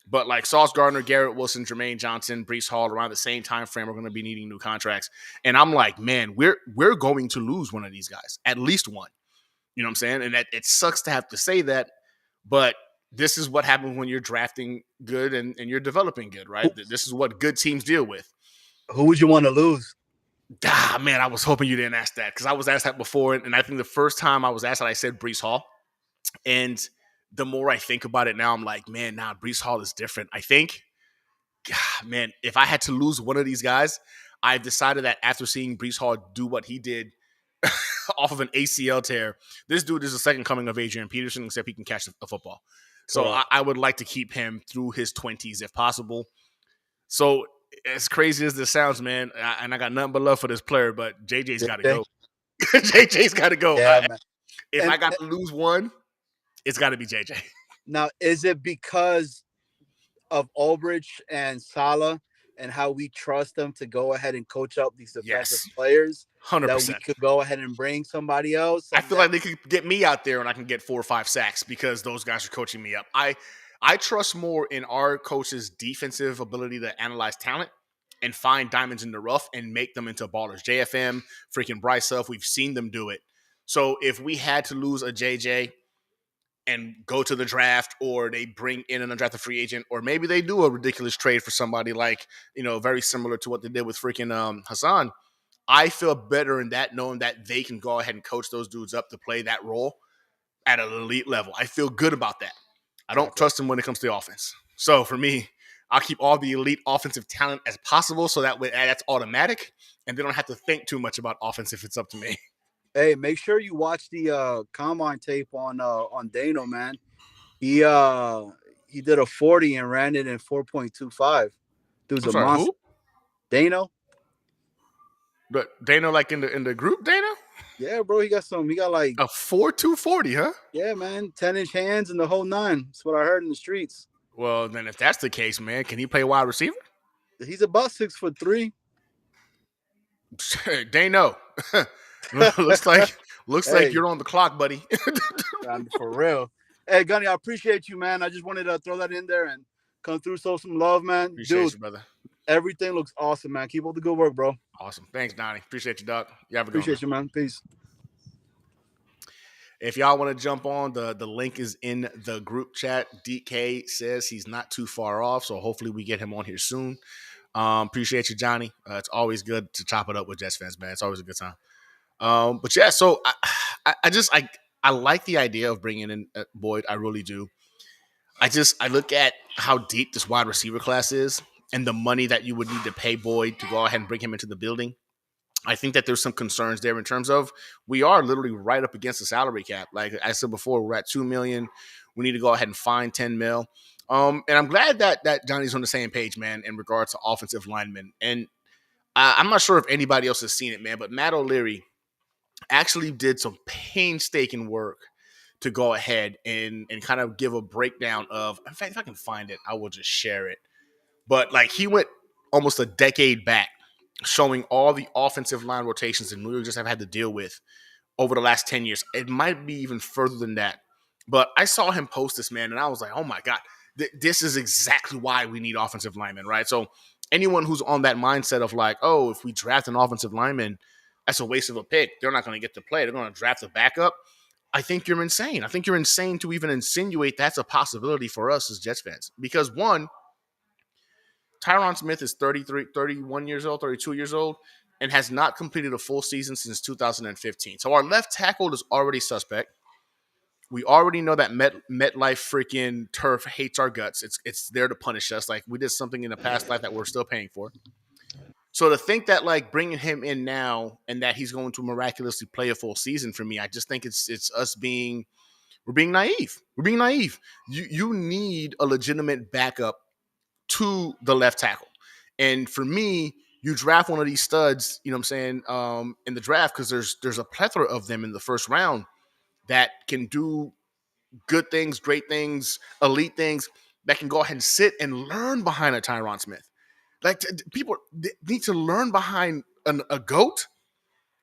[SPEAKER 4] But like Sauce Gardner, Garrett Wilson, Jermaine Johnson, Breece Hall, around the same time frame, we're going to be needing new contracts. And I'm like, man, we're going to lose one of these guys, at least one. You know what I'm saying? And it sucks to have to say that, but this is what happens when you're drafting good and you're developing good, right? This is what good teams deal with.
[SPEAKER 7] Who would you want to lose?
[SPEAKER 4] Man, I was hoping you didn't ask that, because I was asked that before. And I think the first time I was asked that, I said Breece Hall. And the more I think about it now, I'm like, man, Breece Hall is different. I think, man, if I had to lose one of these guys, I've decided that after seeing Breece Hall do what he did off of an ACL tear, this dude is the second coming of Adrian Peterson, except he can catch a football. So I would like to keep him through his 20s if possible. So as crazy as this sounds, man, and I got nothing but love for this player, but JJ's got to go. JJ's got to go.
[SPEAKER 7] Yeah,
[SPEAKER 4] if I got to lose one, it's got to be JJ.
[SPEAKER 7] Now, is it because of Ulbrich and Saleh and how we trust them to go ahead and coach up these defensive players
[SPEAKER 4] 100%.
[SPEAKER 7] that we could go ahead and bring somebody else?
[SPEAKER 4] I feel like they could get me out there and I can get 4 or 5 sacks because those guys are coaching me up. I trust more in our coach's defensive ability to analyze talent and find diamonds in the rough and make them into ballers. JFM, freaking Bryce Huff, we've seen them do it. So if we had to lose a JJ and go to the draft, or they bring in an undrafted free agent, or maybe they do a ridiculous trade for somebody like, very similar to what they did with freaking Hassan, I feel better in that, knowing that they can go ahead and coach those dudes up to play that role at an elite level. I feel good about that. I don't trust them when it comes to the offense. So for me, I'll keep all the elite offensive talent as possible, so that way that's automatic, and they don't have to think too much about offense if it's up to me.
[SPEAKER 7] Hey, make sure you watch the combine tape on Dano, man. He did a 40 and ran it in 4.25. Dude's a monster.
[SPEAKER 4] Who?
[SPEAKER 7] Dano.
[SPEAKER 4] But Dano, like in the group, Dano?
[SPEAKER 7] Yeah, bro. He got like
[SPEAKER 4] a 4.240, huh?
[SPEAKER 7] Yeah, man. 10-inch hands and the whole 9. That's what I heard in the streets.
[SPEAKER 4] Well, then if that's the case, man, can he play wide receiver?
[SPEAKER 7] He's about 6'3".
[SPEAKER 4] Dano. looks like you're on the clock, buddy.
[SPEAKER 7] For real. Hey, Gunny, I appreciate you, man. I just wanted to throw that in there and come through, show some love, man.
[SPEAKER 4] Appreciate you, brother.
[SPEAKER 7] Everything looks awesome, man. Keep up the good work, bro.
[SPEAKER 4] Awesome. Thanks, Donnie. Appreciate you, Doc. You have a good one.
[SPEAKER 7] Appreciate you, man. Peace.
[SPEAKER 4] If y'all want to jump on, the link is in the group chat. DK says he's not too far off, so hopefully we get him on here soon. Appreciate you, Johnny. It's always good to chop it up with Jets fans, man. It's always a good time. But yeah, so I like the idea of bringing in Boyd. I really do. I look at how deep this wide receiver class is and the money that you would need to pay Boyd to go ahead and bring him into the building. I think that there's some concerns there in terms of we are literally right up against the salary cap. Like I said before, we're at $2 million. We need to go ahead and find 10 mil. And I'm glad that Johnny's on the same page, man, in regards to offensive linemen. And I'm not sure if anybody else has seen it, man, but Matt O'Leary actually did some painstaking work to go ahead and kind of give a breakdown of, in fact, if I can find it, I will just share it. But like he went almost a decade back showing all the offensive line rotations that New York just have had to deal with over the last 10 years. It might be even further than that. But I saw him post this, man, and I was like, oh my God, this is exactly why we need offensive linemen, right? So anyone who's on that mindset of like, oh, if we draft an offensive lineman, that's a waste of a pick. They're not going to get to play. They're going to draft a backup. I think you're insane. I think you're insane to even insinuate that's a possibility for us as Jets fans. Because one, Tyron Smith is 31 years old, 32 years old, and has not completed a full season since 2015. So our left tackle is already suspect. We already know that MetLife freaking turf hates our guts. It's there to punish us. Like we did something in the past life that we're still paying for. So to think that like bringing him in now and that he's going to miraculously play a full season for me, I just think it's us being naive. We're being naive. You need a legitimate backup to the left tackle. And for me, you draft one of these studs, you know what I'm saying, in the draft because there's a plethora of them in the first round that can do good things, great things, elite things that can go ahead and sit and learn behind a Tyron Smith. Like people need to learn behind a GOAT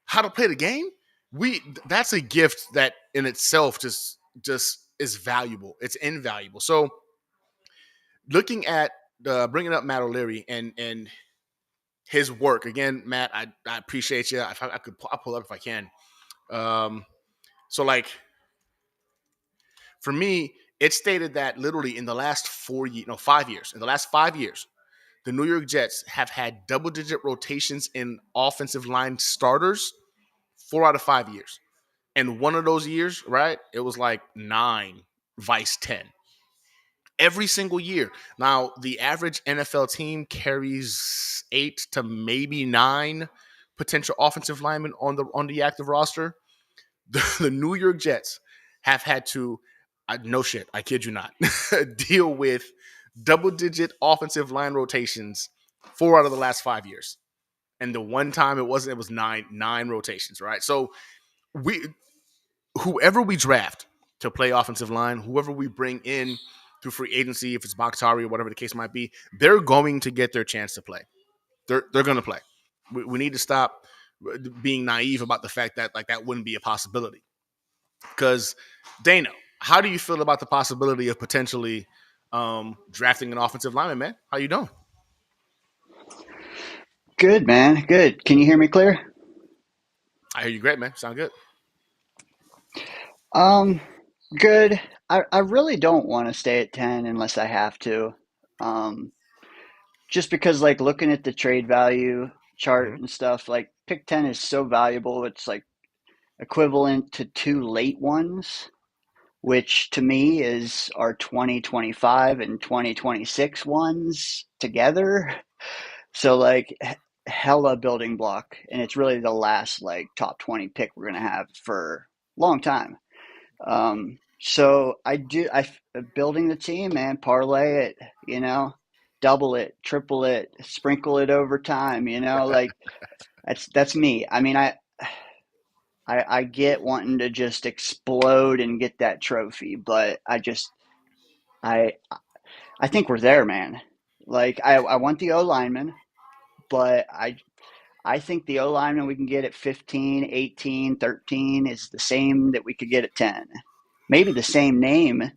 [SPEAKER 4] how to play the game. That's a gift that in itself just is valuable. It's invaluable. So looking at bringing up Matt O'Leary and his work again, Matt, I appreciate you. If I'll pull up if I can. So like for me, it stated that literally in the last 5 years, in the last 5 years, the New York Jets have had double-digit rotations in offensive line starters 4 out of 5 years. And one of those years, right, it was like 9, vice 10. Every single year. Now, the average NFL team carries 8 to maybe 9 potential offensive linemen on the active roster. The New York Jets have had to, no shit, I kid you not, deal with double-digit offensive line rotations 4 out of the last 5 years. And the one time it was 9 rotations, right? So whoever we draft to play offensive line, whoever we bring in through free agency, if it's Bakhtari or whatever the case might be, they're going to get their chance to play. They're going to play. We need to stop being naive about the fact that like that wouldn't be a possibility. Because Dana, how do you feel about the possibility of potentially drafting an offensive lineman, man? How you doing?
[SPEAKER 8] Good, man. Good. Can you hear me clear?
[SPEAKER 4] I hear you great, man. Sound good.
[SPEAKER 8] Um, Good. I really don't want to stay at 10 unless I have to. Um, just because like looking at the trade value chart and stuff, like pick 10 is so valuable. It's like equivalent to 2 late ones, which to me is our 2025 and 2026 ones together. So like hella building block, and it's really the last like top 20 pick we're gonna have for a long time. So I building the team, man, parlay it, double it, triple it, sprinkle it over time, like that's me. I mean, I get wanting to just explode and get that trophy, but I I think we're there, man. Like I want the O lineman, but I think the O lineman we can get at 15, 18, 13 is the same that we could get at 10. Maybe the same name,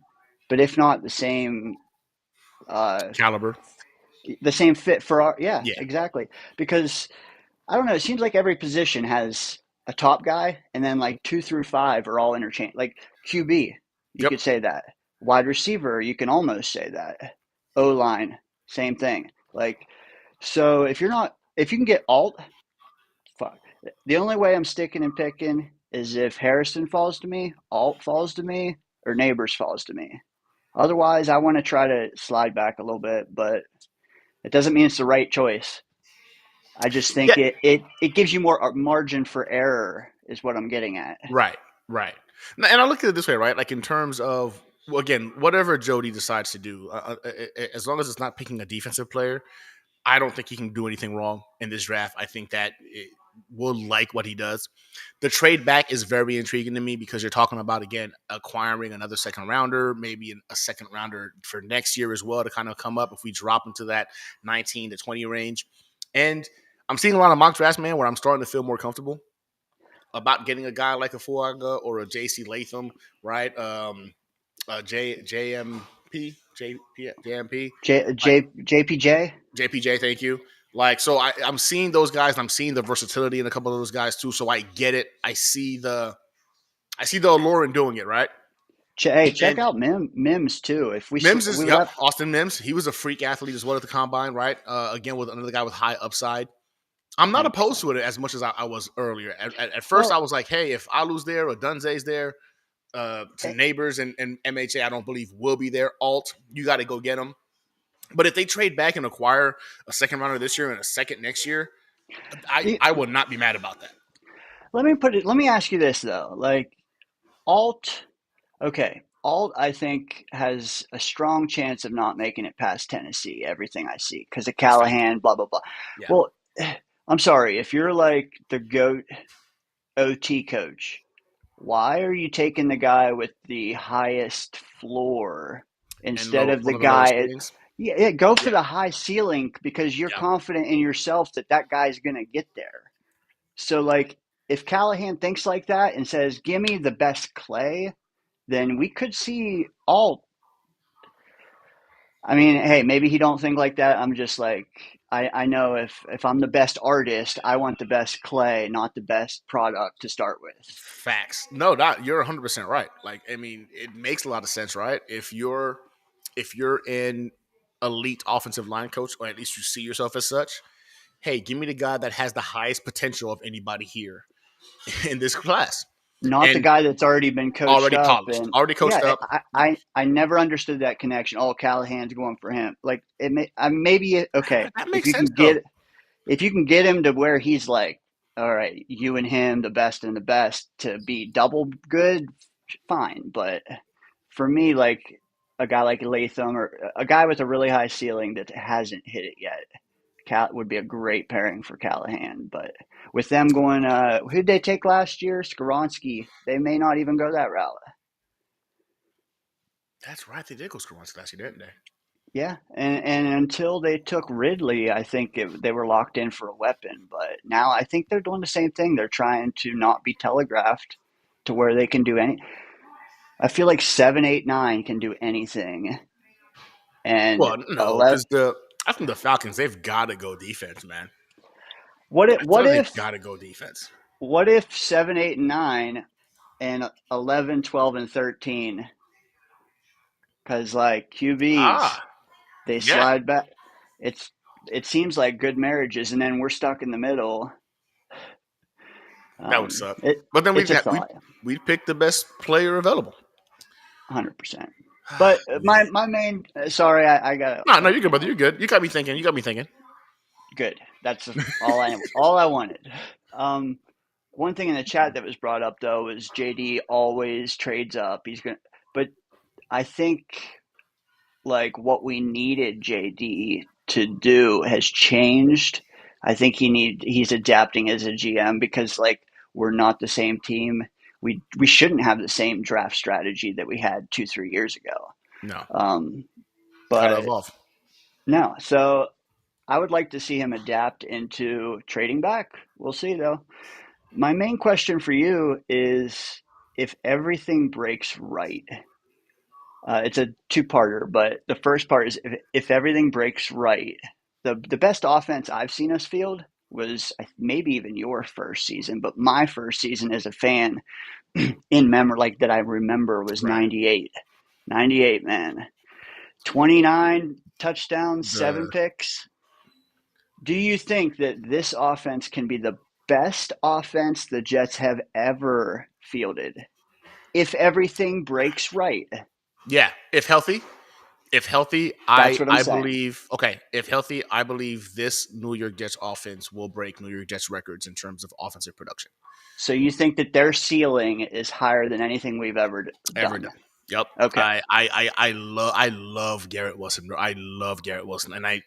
[SPEAKER 8] but if not
[SPEAKER 4] Caliber.
[SPEAKER 8] the same fit for our, yeah,
[SPEAKER 4] Yeah.
[SPEAKER 8] exactly. Because I don't know, it seems like every position has a top guy, and then like 2 through 5 are all interchange. Like QB, you
[SPEAKER 4] Yep.
[SPEAKER 8] could say that. Wide receiver, you can almost say that. O line, same thing. Like, so if you can get alt, fuck. The only way I'm sticking and picking is if Harrison falls to me, alt falls to me, or Neighbors falls to me. Otherwise, I want to try to slide back a little bit, but it doesn't mean it's the right choice. I just
[SPEAKER 4] Yeah.
[SPEAKER 8] think it gives you more margin for error, is what I'm getting at.
[SPEAKER 4] Right. Right. And I look at it this way, right? Like in terms of, well, again, whatever Jody decides to do, as long as it's not picking a defensive player, I don't think he can do anything wrong in this draft. I think that we'll like what he does. The trade back is very intriguing to me because you're talking about, again, acquiring another second rounder, maybe a second rounder for next year as well to kind of come up if we drop into that 19 to 20 range. And I'm seeing a lot of mock drafts, man, where I'm starting to feel more comfortable about getting a guy like a Fuaga or a JC Latham, right? JMP, JMP.
[SPEAKER 8] JPJ.
[SPEAKER 4] JPJ, thank you. Like, so I'm seeing those guys, and I'm seeing the versatility in a couple of those guys too. So I get it. I see the allure in doing it, right?
[SPEAKER 8] Hey, check
[SPEAKER 4] And
[SPEAKER 8] out Mims too. If
[SPEAKER 4] Mims is
[SPEAKER 8] we left
[SPEAKER 4] Austin Mims. He was a freak athlete as well at the combine, right? Again, with another guy with high upside. I'm not opposed
[SPEAKER 8] 100%.
[SPEAKER 4] to it as much as I was earlier. At first, I
[SPEAKER 8] Well,
[SPEAKER 4] was like, hey, if Alu's there or Dunze's there, to Neighbors and MHA, I don't believe will be there. Alt, you got to go get them. But if they trade back and acquire a second rounder this year and a second next year, I will not be mad about that.
[SPEAKER 8] let me ask you this though. Like alt, okay, alt I think has a strong chance of not making it past Tennessee. Everything I see because of
[SPEAKER 4] That's fact.
[SPEAKER 8] Callahan, blah blah blah.
[SPEAKER 4] Yeah.
[SPEAKER 8] Well, I'm sorry if you're like the GOAT OT coach. Why are you taking the guy with the highest floor
[SPEAKER 4] And
[SPEAKER 8] instead of
[SPEAKER 4] one
[SPEAKER 8] the
[SPEAKER 4] of the lowest
[SPEAKER 8] guy?
[SPEAKER 4] ratings.
[SPEAKER 8] Yeah, go for
[SPEAKER 4] Yeah.
[SPEAKER 8] the high ceiling because you're
[SPEAKER 4] Yeah.
[SPEAKER 8] confident in yourself that that guy's going to get there. So, like, if Callahan thinks like that and says, "Give me the best Clay," then we could see all. I mean, hey, maybe he don't think like that. I'm just like, I know if I'm the best artist, I want the best Clay, not the best product to start with.
[SPEAKER 4] Facts. No, not you're 100% right. Like, I mean, it makes a lot of sense, right? If you're an elite offensive line coach, or at least you see yourself as such, hey, give me the guy that has the highest potential of anybody here in this class.
[SPEAKER 8] Not the
[SPEAKER 4] And
[SPEAKER 8] guy that's already been coached
[SPEAKER 4] already
[SPEAKER 8] up.
[SPEAKER 4] polished,
[SPEAKER 8] And
[SPEAKER 4] already coached
[SPEAKER 8] yeah,
[SPEAKER 4] up.
[SPEAKER 8] I never understood that connection. Oh, Callahan's going for him. Like maybe okay
[SPEAKER 4] That
[SPEAKER 8] if
[SPEAKER 4] makes
[SPEAKER 8] you
[SPEAKER 4] sense
[SPEAKER 8] can
[SPEAKER 4] though.
[SPEAKER 8] get him to where he's like, all right, you and him, the best and the best, to be double good, fine. But for me, like a guy like Latham or a guy with a really high ceiling that hasn't hit it yet, would be a great pairing for Callahan. But with them going, who'd they take last year? Skoronsky. They may not even go that route.
[SPEAKER 4] That's right. They did go screw last year, didn't they?
[SPEAKER 8] Yeah, and until they took Ridley, I think they were locked in for a weapon. But now I think they're doing the same thing. They're trying to not be telegraphed to where they can do any. I feel like 7, 8, 9 can do anything, and
[SPEAKER 4] Well, no,
[SPEAKER 8] 11.
[SPEAKER 4] because I think the Falcons, they've got to go defense, man. I feel
[SPEAKER 8] What
[SPEAKER 4] like they've
[SPEAKER 8] if
[SPEAKER 4] got to go defense.
[SPEAKER 8] 7, 8, and 9 and 11, 12, and 13? Because like QBs,
[SPEAKER 4] Ah,
[SPEAKER 8] they
[SPEAKER 4] yeah,
[SPEAKER 8] slide back. It's it seems like good marriages, and then we're stuck in the middle.
[SPEAKER 4] that would suck.
[SPEAKER 8] It
[SPEAKER 4] But then
[SPEAKER 8] it's a thought,
[SPEAKER 4] we picked the best player available.
[SPEAKER 8] 100%. But
[SPEAKER 4] Man.
[SPEAKER 8] my main sorry, I got
[SPEAKER 4] No, you're good, brother. You're good. You got me thinking. You got me thinking.
[SPEAKER 8] good. That's all I wanted. Um, one thing in the chat that was brought up though was JD always trades up. But I think like what we needed JD to do has changed. I think he's adapting as a GM because like we're not the same team. We shouldn't have the same draft strategy that we had 2 3 years ago.
[SPEAKER 4] No,
[SPEAKER 8] Um,
[SPEAKER 4] gotta
[SPEAKER 8] but
[SPEAKER 4] evolve.
[SPEAKER 8] no, so I would like to see him adapt into trading back. We'll see though. My main question for you is if everything breaks right. It's a two-parter, but the first part is if everything breaks right, the best offense I've seen us field was maybe even your first season, but my first season as a fan in memory, like that I remember, was
[SPEAKER 4] Right.
[SPEAKER 8] 98. 98, man. 29 touchdowns, 7
[SPEAKER 4] The
[SPEAKER 8] picks. Do you think that this offense can be the best offense the Jets have ever fielded if everything breaks right?
[SPEAKER 4] yeah, if healthy,
[SPEAKER 8] That's what I'm
[SPEAKER 4] I
[SPEAKER 8] saying.
[SPEAKER 4] believe. Okay, if healthy, I believe this New York Jets offense will break New York Jets records in terms of offensive production.
[SPEAKER 8] So you think that their ceiling is higher than anything we've ever
[SPEAKER 4] Ever
[SPEAKER 8] done?
[SPEAKER 4] done. Yep.
[SPEAKER 8] Okay.
[SPEAKER 4] I love Garrett Wilson. I love Garrett Wilson, and I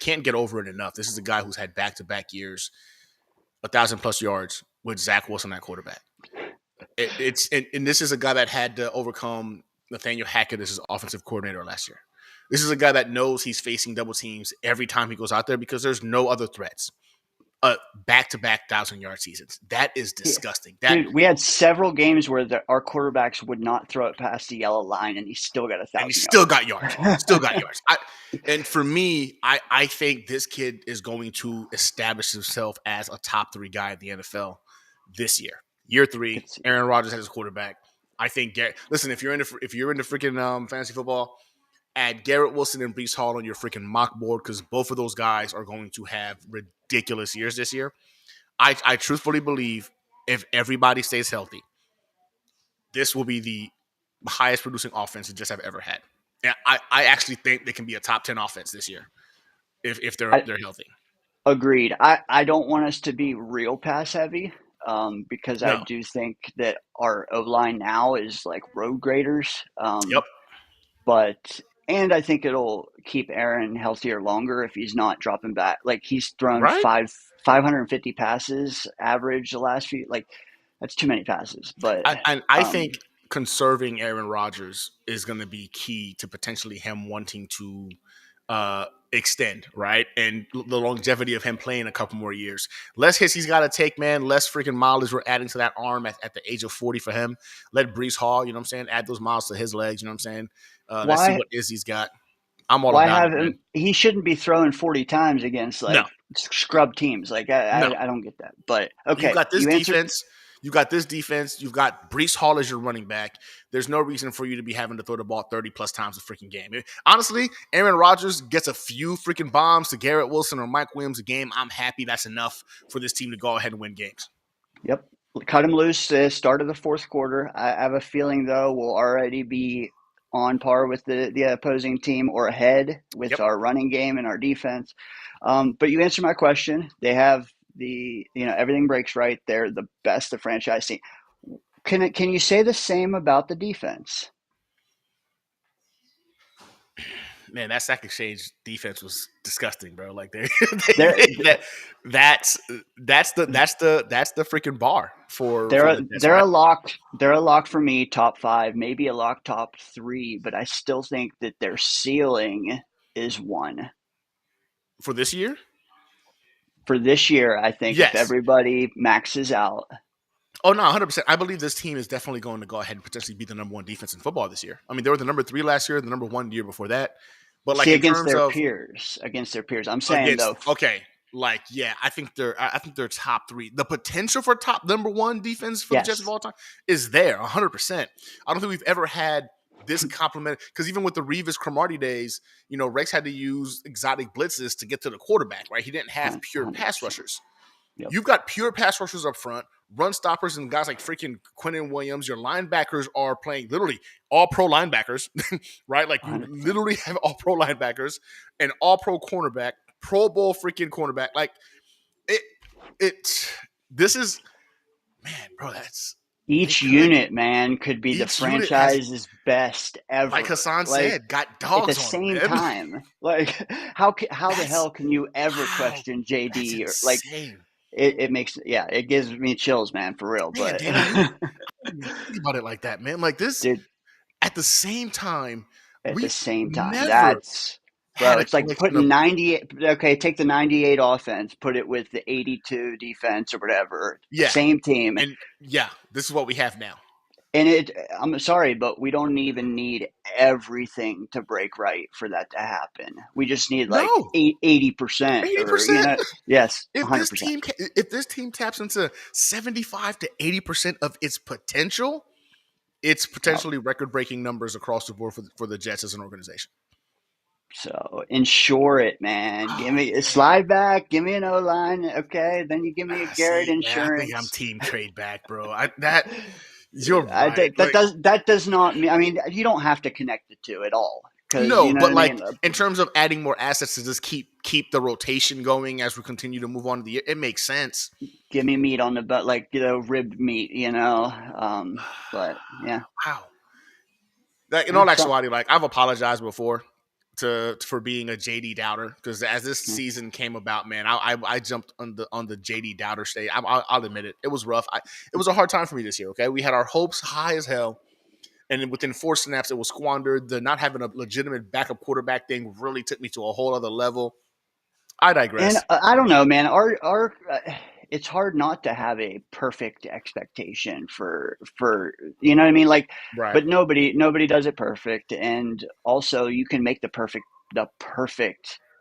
[SPEAKER 4] can't get over it enough. This is a guy who's had back-to-back years, 1,000+ yards with Zach Wilson at quarterback. And this is a guy that had to overcome Nathaniel Hackett as his offensive coordinator last year. This is a guy that knows he's facing double teams every time he goes out there because there's no other threats. Back-to-back 1,000-yard seasons. That is disgusting.
[SPEAKER 8] Dude, we had several games where our quarterbacks would not throw it past the yellow line, and he still got 1,000
[SPEAKER 4] and he
[SPEAKER 8] yards.
[SPEAKER 4] still got yards. Still got yards. And for me, I think this kid is going to establish himself as a top 3 guy in the NFL this year. Year 3, Aaron Rodgers has his quarterback. I think listen, if you're into freaking fantasy football, add Garrett Wilson and Breece Hall on your freaking mock board because both of those guys are going to have ridiculous years this year. I truthfully believe if everybody stays healthy, this will be the highest producing offense the Jets have ever had. And I actually think they can be a top 10 offense this year if they're healthy.
[SPEAKER 8] Agreed. I don't want us to be real pass heavy because I
[SPEAKER 4] No.
[SPEAKER 8] do think that our O-line now is like road graders.
[SPEAKER 4] Yep.
[SPEAKER 8] And I think it'll keep Aaron healthier longer if he's not dropping back. Like he's thrown
[SPEAKER 4] Right.
[SPEAKER 8] 550 passes average the last few. Like that's too many passes. But
[SPEAKER 4] I think conserving Aaron Rodgers is going to be key to potentially him wanting to extend, right? And the longevity of him playing a couple more years. Less hits he's got to take, man. Less freaking mileage we're adding to that arm at the age of 40 for him. Let Breece Hall, you know what I'm saying, add those miles to his legs, you know what I'm saying? Let's see what Izzy's got. I'm all about it, man.
[SPEAKER 8] He shouldn't be throwing 40 times against scrub teams. Like I don't get that. But okay,
[SPEAKER 4] you got this defense. You got this defense. You've got Breece Hall as your running back. There's no reason for you to be having to throw the ball 30+ times a freaking game. Honestly, Aaron Rodgers gets a few freaking bombs to Garrett Wilson or Mike Williams a game. I'm happy that's enough for this team to go ahead and win games.
[SPEAKER 8] Yep. Cut him loose start of the fourth quarter. I have a feeling, though, we'll already be on par with the opposing team or ahead with our running game and our defense. But you answered my question. They have everything breaks right. They're the best the franchise team. Can you say the same about the defense?
[SPEAKER 4] Man, that sack exchange defense was disgusting, bro. Like that's the freaking bar for
[SPEAKER 8] they're a lock. They're a lock for me, top 5, maybe a lock top 3, but I still think that their ceiling is 1
[SPEAKER 4] for this year.
[SPEAKER 8] For this year, I think if everybody maxes out.
[SPEAKER 4] Oh, no, 100%. I believe this team is definitely going to go ahead and potentially be the number 1 defense in football this year. I mean, they were the number 3 last year, the number 1 year before that. But like
[SPEAKER 8] against their peers. I'm saying though.
[SPEAKER 4] Okay, I think they're top 3. The potential for top number 1 defense for the Jets of all time is there, 100%. I don't think we've ever had this complement because even with the Revis Cromartie days, Rex had to use exotic blitzes to get to the quarterback, right? He didn't have pure 100%. Pass rushers. Yep. You've got pure pass rushers up front, run stoppers, and guys like freaking Quinnen Williams. Your linebackers are playing literally all pro linebackers, right? Like you 100%. Literally have all pro linebackers and all pro cornerback, Pro Bowl freaking cornerback. Like this is, man, bro, that's.
[SPEAKER 8] Each unit, man, could be the franchise's best ever.
[SPEAKER 4] Like Hassan said, got dogs
[SPEAKER 8] at the same time. Like, how the hell can you ever question JD? Or like, it makes it gives me chills, man, for real.
[SPEAKER 4] Man,
[SPEAKER 8] but
[SPEAKER 4] think about it like that, man. Like this,
[SPEAKER 8] dude,
[SPEAKER 4] at the same time,
[SPEAKER 8] that's. Bro, it's like putting 98. Okay, take the 98 offense, put it with the 82 defense or whatever.
[SPEAKER 4] Yeah,
[SPEAKER 8] same team.
[SPEAKER 4] And this is what we have now.
[SPEAKER 8] And I'm sorry, but we don't even need everything to break right for that to happen. We just need like
[SPEAKER 4] No,
[SPEAKER 8] 80%, or
[SPEAKER 4] 80%.
[SPEAKER 8] yes,
[SPEAKER 4] If this
[SPEAKER 8] 100%.
[SPEAKER 4] team taps into 75 to 80% of its potential, it's
[SPEAKER 8] Oh,
[SPEAKER 4] potentially record-breaking numbers across the board for the Jets as an organization.
[SPEAKER 8] so ensure it, man. Give
[SPEAKER 4] Oh
[SPEAKER 8] me a
[SPEAKER 4] man.
[SPEAKER 8] slide back. Give me an O line. Okay, then you give me a Garrett
[SPEAKER 4] See, man, I think I'm
[SPEAKER 8] insurance.
[SPEAKER 4] team trade back, bro. You're right.
[SPEAKER 8] That
[SPEAKER 4] Like,
[SPEAKER 8] does not mean. I mean, you don't have to connect the two at all, because you
[SPEAKER 4] no,
[SPEAKER 8] know what
[SPEAKER 4] but
[SPEAKER 8] I mean.
[SPEAKER 4] like in terms of adding more assets to just keep the rotation going as we continue to move on to the year, it makes sense.
[SPEAKER 8] Give me meat on the butt, like ribbed meat. But yeah,
[SPEAKER 4] Wow. Like in
[SPEAKER 8] yeah,
[SPEAKER 4] all actuality, like I've apologized before for being a JD doubter because as this
[SPEAKER 8] yeah.
[SPEAKER 4] season came about, man, I jumped on the JD doubter stage. I'll admit it, it was rough. It was a hard time for me this year. Okay, we had our hopes high as hell, and then within 4 snaps, it was squandered. The not having a legitimate backup quarterback thing really took me to a whole other level. I
[SPEAKER 8] And
[SPEAKER 4] digress.
[SPEAKER 8] I don't know, man. Our it's hard not to have a perfect expectation for you know what I mean. Like,
[SPEAKER 4] Right,
[SPEAKER 8] but nobody does it perfect, and also you can make the perfect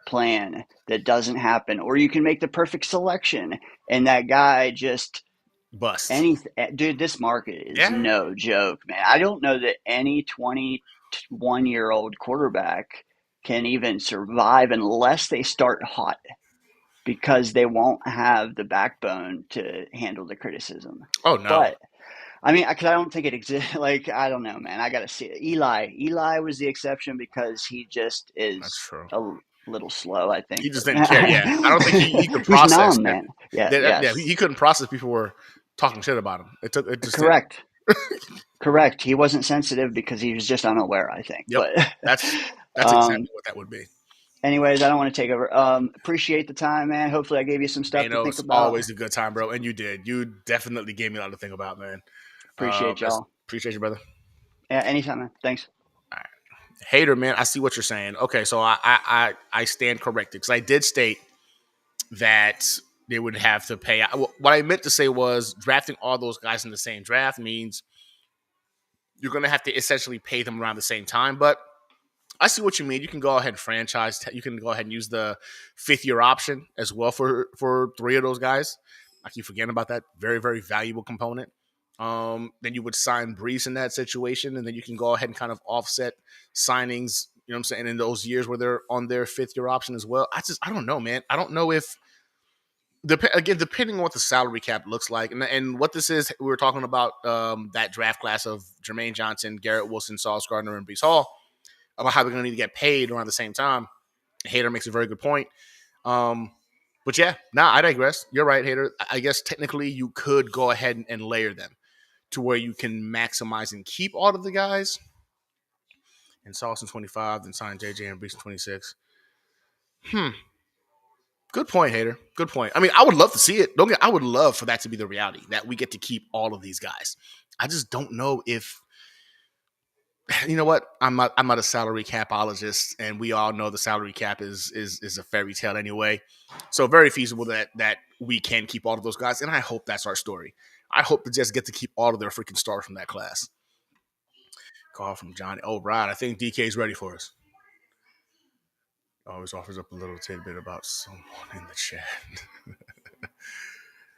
[SPEAKER 8] plan that doesn't happen, or you can make the perfect selection, and that guy just
[SPEAKER 4] bust.
[SPEAKER 8] any dude. This market is
[SPEAKER 4] Yeah.
[SPEAKER 8] no joke, man. I don't know that any 21-year-old quarterback can even survive unless they start hot, because they won't have the backbone to handle the criticism.
[SPEAKER 4] Oh no,
[SPEAKER 8] But I mean, because I don't think it exists. Like, I don't know, man. I got to see it. Eli was the exception because he just
[SPEAKER 4] that's
[SPEAKER 8] is
[SPEAKER 4] true.
[SPEAKER 8] a little slow, I think.
[SPEAKER 4] He just didn't care. Yeah, I don't think he could
[SPEAKER 8] He's
[SPEAKER 4] process
[SPEAKER 8] numb,
[SPEAKER 4] that.
[SPEAKER 8] man. Yeah,
[SPEAKER 4] Yeah,
[SPEAKER 8] yes.
[SPEAKER 4] he couldn't process people were talking shit about him. It just didn't.
[SPEAKER 8] Correct. Correct. He wasn't sensitive because he was just unaware, I think.
[SPEAKER 4] Yep,
[SPEAKER 8] But
[SPEAKER 4] that's that's
[SPEAKER 8] um,
[SPEAKER 4] exactly what that would be.
[SPEAKER 8] anyways, I don't want to take over. Appreciate the time, man. Hopefully, I gave you some
[SPEAKER 4] Hey,
[SPEAKER 8] stuff to
[SPEAKER 4] no,
[SPEAKER 8] think
[SPEAKER 4] it's
[SPEAKER 8] about.
[SPEAKER 4] always a good time, bro. And you did. You definitely gave me a lot to think about, man.
[SPEAKER 8] Appreciate
[SPEAKER 4] That's
[SPEAKER 8] y'all.
[SPEAKER 4] appreciate you, brother.
[SPEAKER 8] Yeah, anytime, man. Thanks.
[SPEAKER 4] All right. Hater, man. I see what you're saying. Okay, so I stand corrected because I did state that they would have to pay. What I meant to say was drafting all those guys in the same draft means you're going to have to essentially pay them around the same time. But I see what you mean. You can go ahead and franchise. You can go ahead and use the 5th-year option as well for 3 of those guys. I keep forgetting about that very, very valuable component. Then you would sign Brees in that situation, and then you can go ahead and kind of offset signings. You know what I'm saying? In those years where they're on their 5th-year option as well. I don't know, man. I don't know if again, depending on what the salary cap looks like, and what this is, we were talking about that draft class of Jermaine Johnson, Garrett Wilson, Sauce Gardner, and Brees Hall about how they're going to need to get paid around the same time. Hater makes a very good point. But yeah, I digress. You're right, Hater. I guess technically you could go ahead and layer them to where you can maximize and keep all of the guys. And Sauce in 25, then sign JJ and Brees in 26. Good point, Hater. Good point. I mean, I would love to see it. I would love for that to be the reality that we get to keep all of these guys. I just don't know if you know what? I'm not a salary capologist, and we all know the salary cap is a fairy tale anyway. So very feasible that we can keep all of those guys, and I hope that's our story. I hope the Jets get to keep all of their freaking stars from that class. Call from Johnny. Oh, right. I think DK is ready for us. Always offers up a little tidbit about someone in the chat.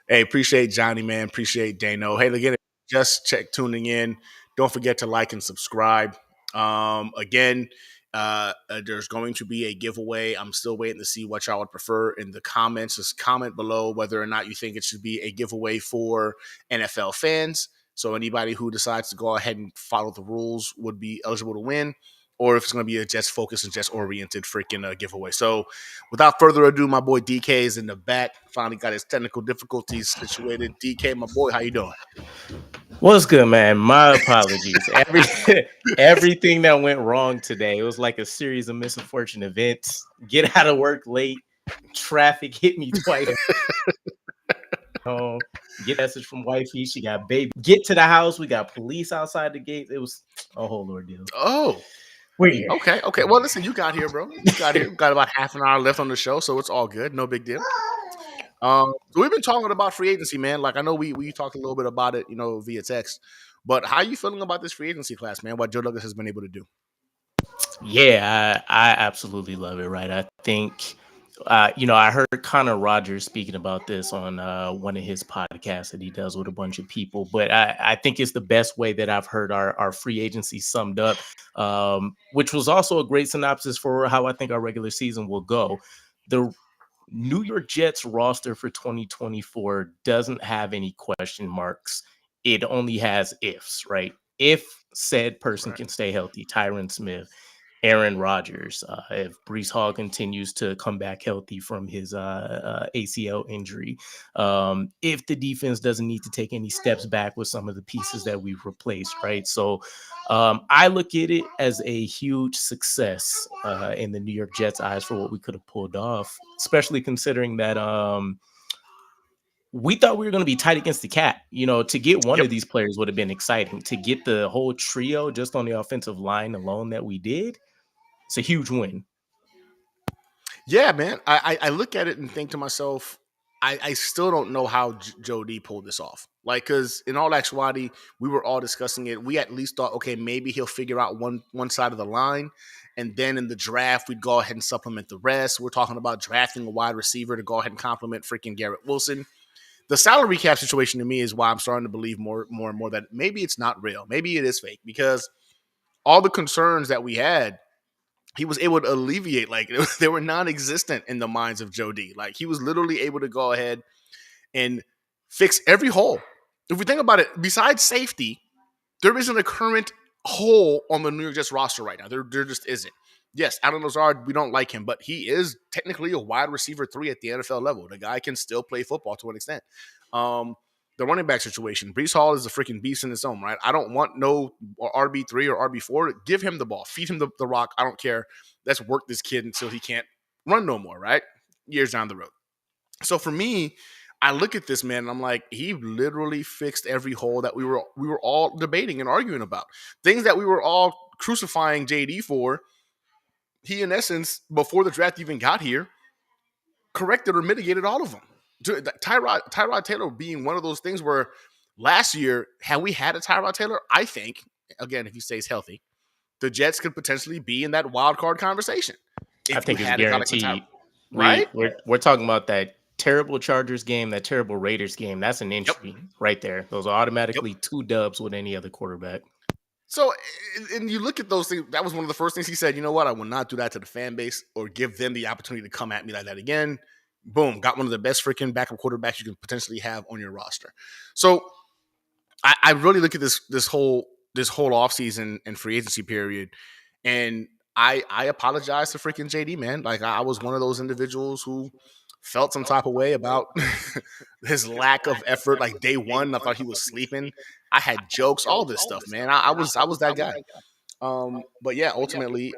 [SPEAKER 4] Hey, appreciate Johnny, man. Appreciate Dano. Hey, again, just tuning in. Don't forget to like and subscribe. Again, there's going to be a giveaway. I'm still waiting to see what y'all would prefer in the comments. Just comment below whether or not you think it should be a giveaway for NFL fans. So anybody who decides to go ahead and follow the rules would be eligible to win, or if it's going to be a Jets focused and Jets oriented freaking giveaway. So without further ado, my boy DK is in the back. Finally got his technical difficulties situated. DK, my boy, how you doing?
[SPEAKER 6] What's good, man? My apologies. Everything that went wrong today, it was like a series of misfortunate events. Get out of work late, traffic hit me twice. Home, get a message from wifey, she got baby. Get to the house, we got police outside the gate. It was a whole ordeal.
[SPEAKER 4] Oh,
[SPEAKER 6] we're here.
[SPEAKER 4] Okay. Well, listen, you got here, bro. You got here. We got about half an hour left on the show, so it's all good. No big deal. So we've been talking about free agency, man. Like I know we talked a little bit about it, via text. But how are you feeling about this free agency class, man? What Joe Douglas has been able to do?
[SPEAKER 6] Yeah, I absolutely love it. Right, I think. I heard Connor Rogers speaking about this on one of his podcasts that he does with a bunch of people. But I think it's the best way that I've heard our free agency summed up, which was also a great synopsis for how I think our regular season will go. The New York Jets roster for 2024 doesn't have any question marks. It only has ifs, right? If said person
[SPEAKER 4] Right.
[SPEAKER 6] can stay healthy, Tyron Smith, Aaron Rodgers, if Brees Hall continues to come back healthy from his ACL injury, if the defense doesn't need to take any steps back with some of the pieces that we've replaced, right? So I look at it as a huge success in the New York Jets' eyes for what we could have pulled off, especially considering that we thought we were going to be tight against the cap. To get one
[SPEAKER 4] Yep.
[SPEAKER 6] of these players would have been exciting. To get the whole trio just on the offensive line alone that we did, it's a huge win.
[SPEAKER 4] Yeah, man. I look at it and think to myself, I still don't know how Joe D pulled this off. Like, because in all actuality, we were all discussing it. We at least thought, okay, maybe he'll figure out one side of the line, and then in the draft, we'd go ahead and supplement the rest. We're talking about drafting a wide receiver to go ahead and complement freaking Garrett Wilson. The salary cap situation to me is why I'm starting to believe more and more that maybe it's not real. Maybe it is fake, because all the concerns that we had, he was able to alleviate. Like, they were non-existent in the minds of Joe D. Like, he was literally able to go ahead and fix every hole. If we think about it, besides safety, there isn't a current hole on the New York Jets roster right now. There just isn't. Yes, Alan Lazard, we don't like him, but he is technically a wide receiver 3 at the NFL level. The guy can still play football to an extent. The running back situation, Brees Hall is a freaking beast in its own, right? I don't want no RB3 or RB4. Give him the ball. Feed him the rock. I don't care. Let's work this kid until he can't run no more, right? Years down the road. So for me, I look at this man and I'm like, he literally fixed every hole that we were all debating and arguing about. Things that we were all crucifying JD for. He, in essence, before the draft even got here, corrected or mitigated all of them. Tyrod Taylor being one of those things where last year, had we had a Tyrod Taylor, I think, again, if he stays healthy, the Jets could potentially be in that wild card conversation.
[SPEAKER 6] I think it's guaranteed.
[SPEAKER 4] Right?
[SPEAKER 6] We're talking about that terrible Chargers game, that terrible Raiders game. That's an entry right there. Those are automatically 2 dubs with any other quarterback.
[SPEAKER 4] So, and you look at those things, that was one of the first things he said, you know what, I will not do that to the fan base or give them the opportunity to come at me like that again. Boom, got one of the best freaking backup quarterbacks you can potentially have on your roster. So I really look at this whole offseason and free agency period, and I apologize to freaking JD, man. Like, I was one of those individuals who felt some type of way about his lack of effort. Like, day one, I thought he was sleeping. I had jokes, all this stuff, man. I was that guy. But yeah, ultimately,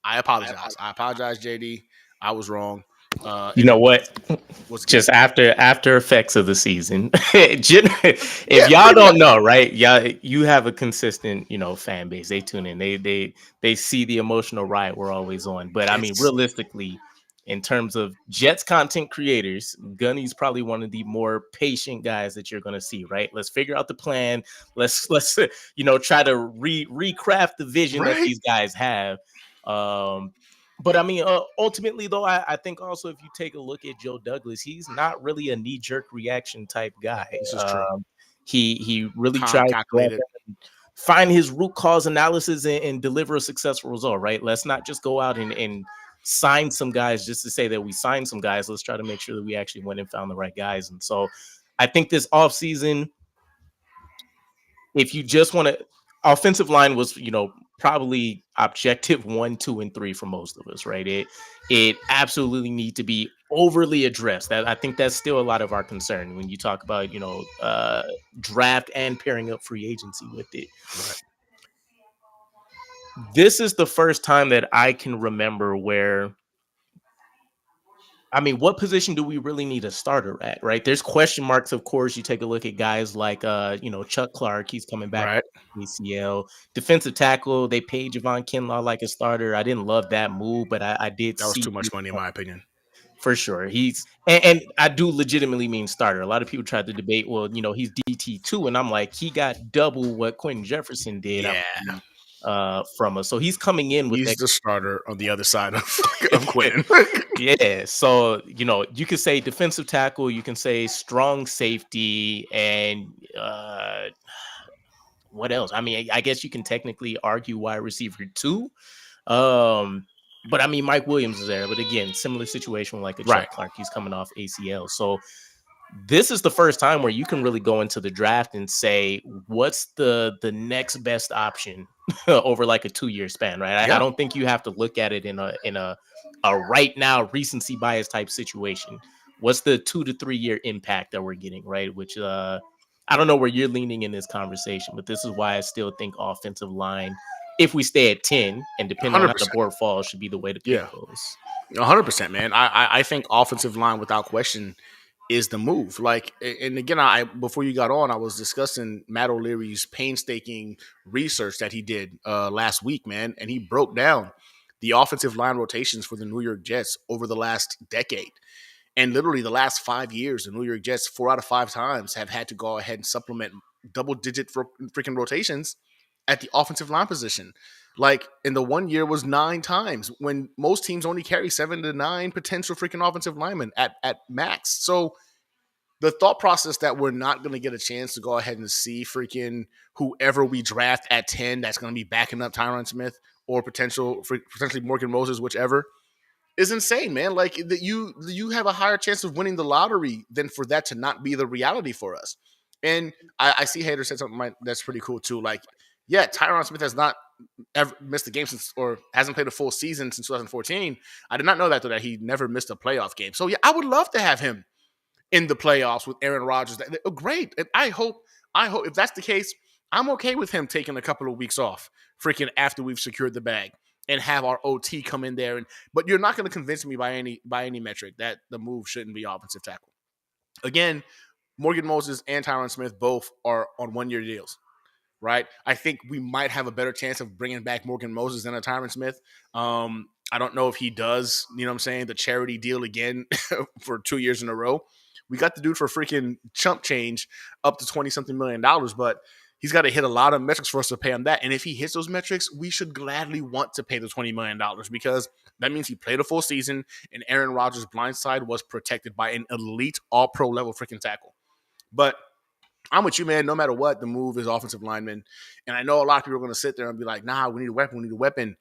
[SPEAKER 4] I apologize. I apologize, JD. I was wrong.
[SPEAKER 6] You know what? Just after effects of the season, if y'all don't know, right? You have a consistent, fan base. They tune in. They see the emotional ride we're always on. But I mean, realistically, in terms of Jets content creators, Gunny's probably one of the more patient guys that you're going to see, right? Let's figure out the plan. Let's try to recraft the vision that these guys have. But I mean, ultimately, though, I think also if you take a look at Joe Douglas, he's not really a knee-jerk reaction type guy.
[SPEAKER 4] This is true.
[SPEAKER 6] He really tries to find his root cause analysis and deliver a successful result, right? Let's not just go out and sign some guys just to say that we signed some guys. Let's try to make sure that we actually went and found the right guys. And so I think this offseason, if you just want to, offensive line was, probably objective 1, 2, and 3 for most of us, right? It absolutely need to be overly addressed. That I think that's still a lot of our concern when you talk about, draft and pairing up free agency with it.
[SPEAKER 4] Right.
[SPEAKER 6] This is the first time that I can remember where, I mean, what position do we really need a starter at, right? There's question marks, of course. You take a look at guys like, Chuck Clark. He's coming back from ACL. Defensive tackle, they paid Javon Kinlaw like a starter. I didn't love that move, but I did see.
[SPEAKER 4] That was too much money, in my opinion.
[SPEAKER 6] For sure. And I do legitimately mean starter. A lot of people tried to debate, well, he's DT2, and I'm like, he got double what Quentin Jefferson did, I
[SPEAKER 4] Yeah.
[SPEAKER 6] believe, from us. So he's coming in with
[SPEAKER 4] He's
[SPEAKER 6] that.
[SPEAKER 4] the starter on the other side of Quentin.
[SPEAKER 6] Yeah. So, you can say defensive tackle, you can say strong safety, and what else? I mean, I guess you can technically argue wide receiver too. But I mean, Mike Williams is there. But again, similar situation like a
[SPEAKER 4] Right.
[SPEAKER 6] Chuck Clark. He's coming off ACL. So this is the first time where you can really go into the draft and say, what's the next best option over like a 2-year span, right?
[SPEAKER 4] Yeah.
[SPEAKER 6] I don't think you have to look at it in a right now recency bias type situation. What's the 2 to 3 year impact that we're getting, right? Which I don't know where you're leaning in this conversation, but this is why I still think offensive line, if we stay at 10 and depending on how the
[SPEAKER 4] 100%.
[SPEAKER 6] board falls, should be the way to pick those.
[SPEAKER 4] 100%, man. I think offensive line without question is the move. Like, and again, before you got on, I was discussing Matt O'Leary's painstaking research that he did last week, man, and he broke down the offensive line rotations for the New York Jets over the last decade. And literally the last 5 years, the New York Jets, 4 out of 5 times, have had to go ahead and supplement double-digit freaking rotations at the offensive line position. Like, in the 1 year was 9 times when most teams only carry 7 to 9 potential freaking offensive linemen at max. So the thought process that we're not going to get a chance to go ahead and see freaking whoever we draft at 10 that's going to be backing up Tyron Smith or potentially Morgan Moses, whichever, is insane, man. Like, that you have a higher chance of winning the lottery than for that to not be the reality for us. And I see Hader said something that's pretty cool too. Like, yeah, Tyron Smith has not ever missed a game since, or hasn't played a full season since 2014. I did not know that, though, that he never missed a playoff game. So yeah, I would love to have him in the playoffs with Aaron Rodgers. Great. And I hope if that's the case, I'm okay with him taking a couple of weeks off freaking after we've secured the bag and have our OT come in there. But you're not going to convince me by any metric that the move shouldn't be offensive tackle. Again, Morgan Moses and Tyron Smith both are on 1-year deals, right? I think we might have a better chance of bringing back Morgan Moses than a Tyron Smith. I don't know if he does, the charity deal again for 2 years in a row. We got the dude for freaking chump change up to $20-something million, but he's got to hit a lot of metrics for us to pay him that. And if he hits those metrics, we should gladly want to pay the $20 million because that means he played a full season and Aaron Rodgers' blind side was protected by an elite all-pro level freaking tackle. But I'm with you, man. No matter what, the move is offensive lineman. And I know a lot of people are going to sit there and be like, nah, we need a weapon.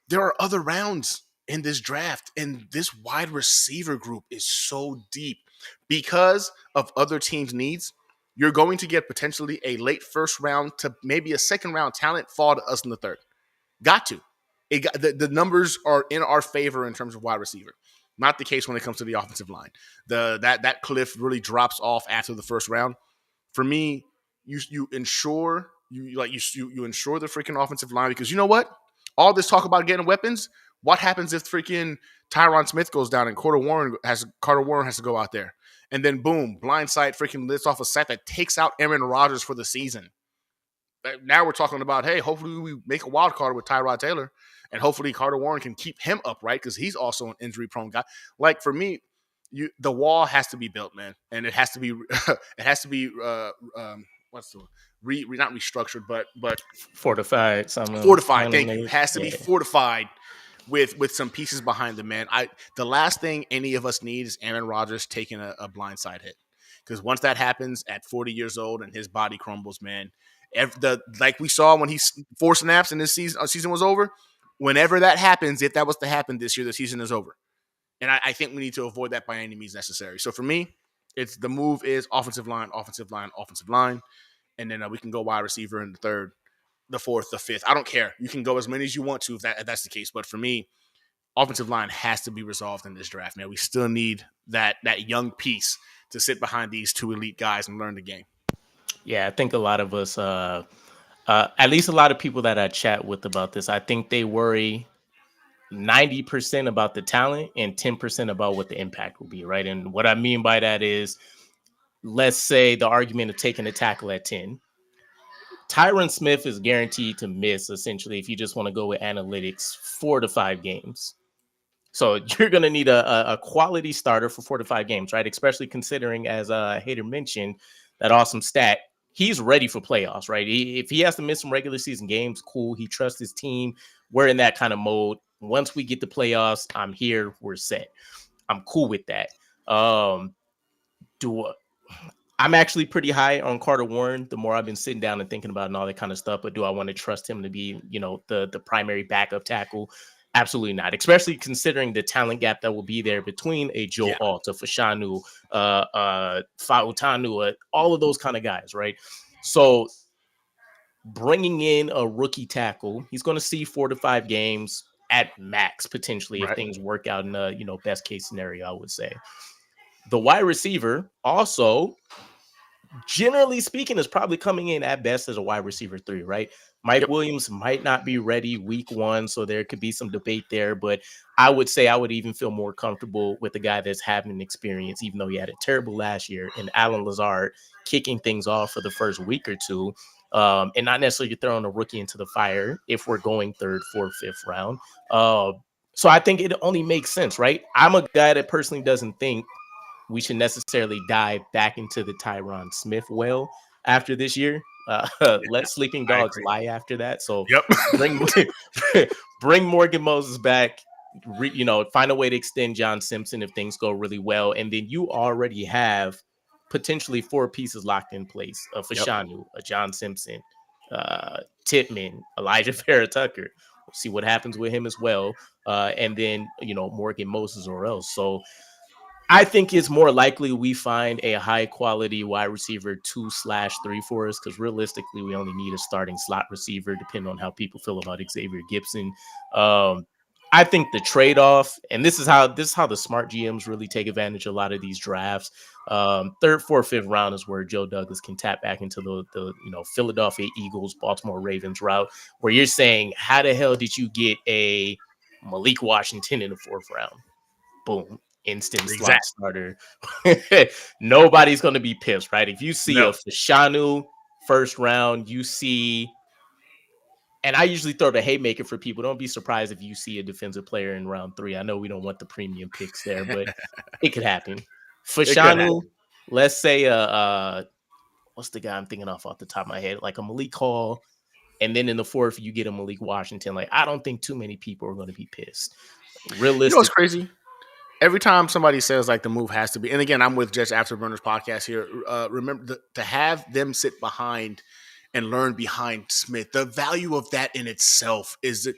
[SPEAKER 4] There are other rounds in this draft, and this wide receiver group is so deep because of other teams' needs. You're going to get potentially a late first round to maybe a second round talent fall to us in the third. Got to. The numbers are in our favor in terms of wide receiver. Not the case when it comes to the offensive line. That cliff really drops off after the first round. For me, you ensure you ensure the freaking offensive line, because you know what? All this talk about getting weapons, what happens if freaking Tyron Smith goes down and Carter Warren has to go out there? And then boom, blindside freaking lifts off a sack that takes out Aaron Rodgers for the season. Now we're talking about, hey, hopefully we make a wild card with Tyrod Taylor, and hopefully Carter Warren can keep him upright because he's also an injury-prone guy. Like, for me, the wall has to be built, man, and it has to be not restructured, but
[SPEAKER 6] fortified.
[SPEAKER 4] Fortified. Thank you. It has to be fortified with some pieces behind the man. The last thing any of us need is Aaron Rodgers taking a blindside hit, because once that happens at 40 years old and his body crumbles, man, like we saw when he 4 snaps and this season was over. Whenever that happens, if that was to happen this year, the season is over. And I think we need to avoid that by any means necessary. So for me, the move is offensive line, and then we can go wide receiver in the third, the fourth, the fifth. I don't care. You can go as many as you want to if that's the case. But for me, offensive line has to be resolved in this draft, man. We still need that young piece to sit behind these 2 elite guys and learn the game.
[SPEAKER 6] Yeah, I think a lot of us, at least a lot of people that I chat with about this, I think they worry 90% about the talent and 10% about what the impact will be, right? And what I mean by that is, let's say the argument of taking a tackle at 10. Tyron Smith is guaranteed to miss, essentially, if you just want to go with analytics, 4 to 5 games.
[SPEAKER 9] So you're going to need a quality starter for 4 to 5 games, right? Especially considering, as Hader mentioned, that awesome stat, he's ready for playoffs, right? If he has to miss some regular season games, cool. He trusts his team. We're in that kind of mode. Once we get to playoffs, I'm here. We're set. I'm cool with that. Do I'm actually pretty high on Carter Warren. The more I've been sitting down and thinking about and all that kind of stuff, but do I want to trust him to be, the primary backup tackle? Absolutely not. Especially considering the talent gap that will be there between a Joe Alt, a Fashanu, Fautanu, all of those kind of guys, right? So bringing in a rookie tackle, he's going to see 4 to 5 games at max potentially if things work out in a best case scenario. I would say the wide receiver also, generally speaking, is probably coming in at best as a wide receiver 3, right? Mike Williams might not be ready week 1, so there could be some debate there, but I would say I would even feel more comfortable with the guy that's having experience, even though he had a terrible last year, and Alan Lazard kicking things off for the first week or two, and not necessarily throwing a rookie into the fire if we're going 3rd, 4th, 5th round. So I think it only makes sense, right? I'm a guy that personally doesn't think we should necessarily dive back into the Tyron Smith well after this year. Let sleeping dogs lie after that. So bring bring Morgan Moses back. Find a way to extend John Simpson if things go really well, and then you already have potentially 4 pieces locked in place: a Fashanu, a John Simpson, Titman, Elijah Farrah Tucker. We'll see what happens with him as well, and then Morgan Moses or else. So I think it's more likely we find a high quality wide receiver 2/3 for us, because realistically, we only need a starting slot receiver, depending on how people feel about Xavier Gibson. I think the trade-off, and this is how the smart GMs really take advantage of a lot of these drafts. 3rd, 4th, 5th round is where Joe Douglas can tap back into the Philadelphia Eagles, Baltimore Ravens route, where you're saying, how the hell did you get a Malik Washington in the 4th round? Boom. Instant slot starter. Nobody's going to be pissed, right? If you see a Fashanu 1st round, you see, and I usually throw the haymaker for people. Don't be surprised if you see a defensive player in round 3. I know we don't want the premium picks there, but it could happen. Fashanu, let's say what's the guy I'm thinking off the top of my head? Like a Malik Hall, and then in the 4th, you get a Malik Washington. Like, I don't think too many people are going to be pissed. Realistic.
[SPEAKER 4] You know what's crazy? Every time somebody says like the move has to be, and again, I'm with Jets Afterburners podcast here. Remember to have them sit behind and learn behind Smith. The value of that in itself is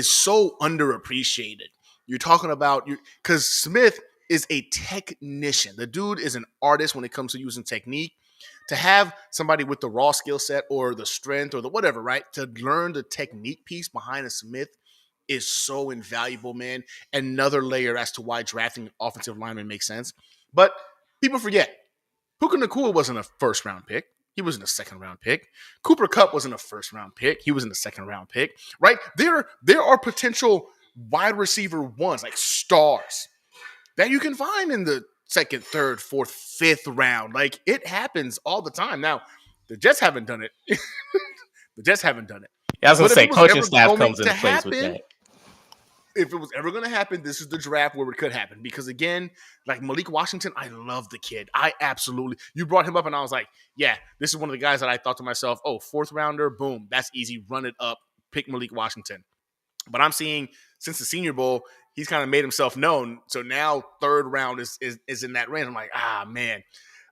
[SPEAKER 4] so underappreciated. You're talking about because Smith is a technician. The dude is an artist when it comes to using technique. To have somebody with the raw skill set or the strength or the whatever, right? To learn the technique piece behind a Smith is so invaluable, man. Another layer as to why drafting offensive lineman makes sense. But people forget, Puka Nacua wasn't a 1st round pick. He wasn't a 2nd round pick. Cooper Kupp wasn't a 1st round pick. He wasn't a 2nd round pick, right? There are potential wide receiver ones, like stars, that you can find in the 2nd, 3rd, 4th, 5th round. Like, it happens all the time. Now, the Jets haven't done it. The Jets haven't done it.
[SPEAKER 9] Yeah, I was going to say, coaching staff comes into place with that.
[SPEAKER 4] If it was ever going to happen, this is the draft where it could happen. Because again, like Malik Washington, I love the kid. You brought him up and I was like, yeah, this is one of the guys that I thought to myself, oh, 4th rounder, boom, that's easy. Run it up, pick Malik Washington. But I'm seeing since the Senior Bowl, he's kind of made himself known. So now 3rd round is in that range. I'm like, man,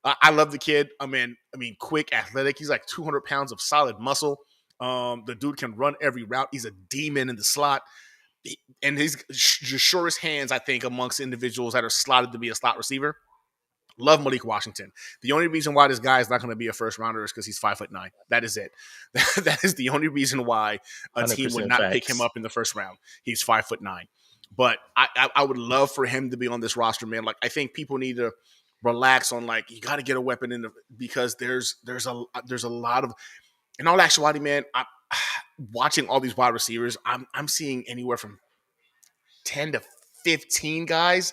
[SPEAKER 4] I love the kid. I mean, quick, athletic. He's like 200 pounds of solid muscle. The dude can run every route. He's a demon in the slot. And he's the surest hands, I think, amongst individuals that are slotted to be a slot receiver. Love Malik Washington. The only reason why this guy is not going to be a 1st rounder is because he's 5'9". That is it. That is the only reason why a team would not pick him up in the 1st round. He's 5'9". But I would love for him to be on this roster, man. Like, I think people need to relax on, like, you got to get a weapon because there's a lot of, in all actuality, man. Watching all these wide receivers, I'm seeing anywhere from 10 to 15 guys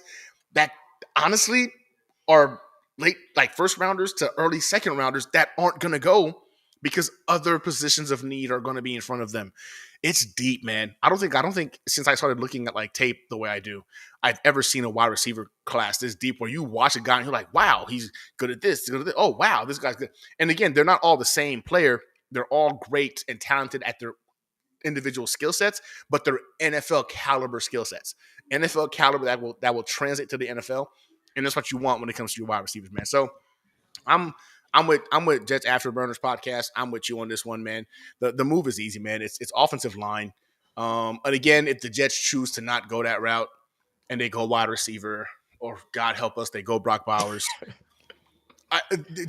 [SPEAKER 4] that honestly are late, like 1st rounders to early 2nd rounders that aren't going to go because other positions of need are going to be in front of them. It's deep, man. I don't think since I started looking at like tape the way I do, I've ever seen a wide receiver class this deep where you watch a guy and you're like, wow, he's good at this. Good at this. Oh, wow, this guy's good. And again, they're not all the same player. They're all great and talented at their individual skill sets, but they're NFL caliber skill sets. NFL caliber that will translate to the NFL. And that's what you want when it comes to your wide receivers, man. So I'm with Jets Afterburners podcast. I'm with you on this one, man. The move is easy, man. It's offensive line. And again, if the Jets choose to not go that route and they go wide receiver, or God help us, they go Brock Bowers.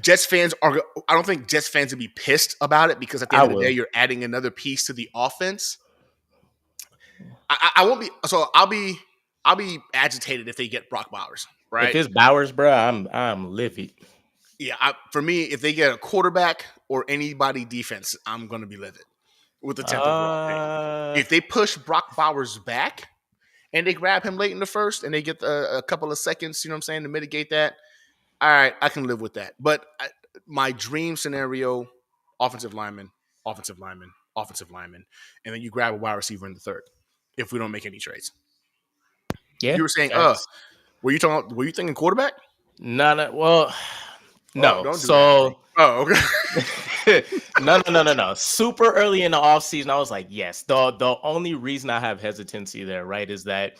[SPEAKER 4] Jets fans are. I don't think Jets fans would be pissed about it because at the end of the day, you're adding another piece to the offense. I won't be. So I'll be agitated if they get Brock Bowers. Right?
[SPEAKER 9] If it's Bowers, bro, I'm livid.
[SPEAKER 4] Yeah, for me, if they get a quarterback or anybody defense, I'm going to be livid with the 10th overall pick. If they push Brock Bowers back and they grab him late in the first and they get a couple of seconds, you know what I'm saying, to mitigate that, all right, I can live with that. But my dream scenario, offensive lineman, and then you grab a wide receiver in the third if we don't make any trades.
[SPEAKER 9] Yeah.
[SPEAKER 4] You were saying, were you thinking quarterback?
[SPEAKER 9] No. Well, no.
[SPEAKER 4] Don't do
[SPEAKER 9] so,
[SPEAKER 4] okay.
[SPEAKER 9] No. Super early in the offseason, I was like, yes. The only reason I have hesitancy there, right, is that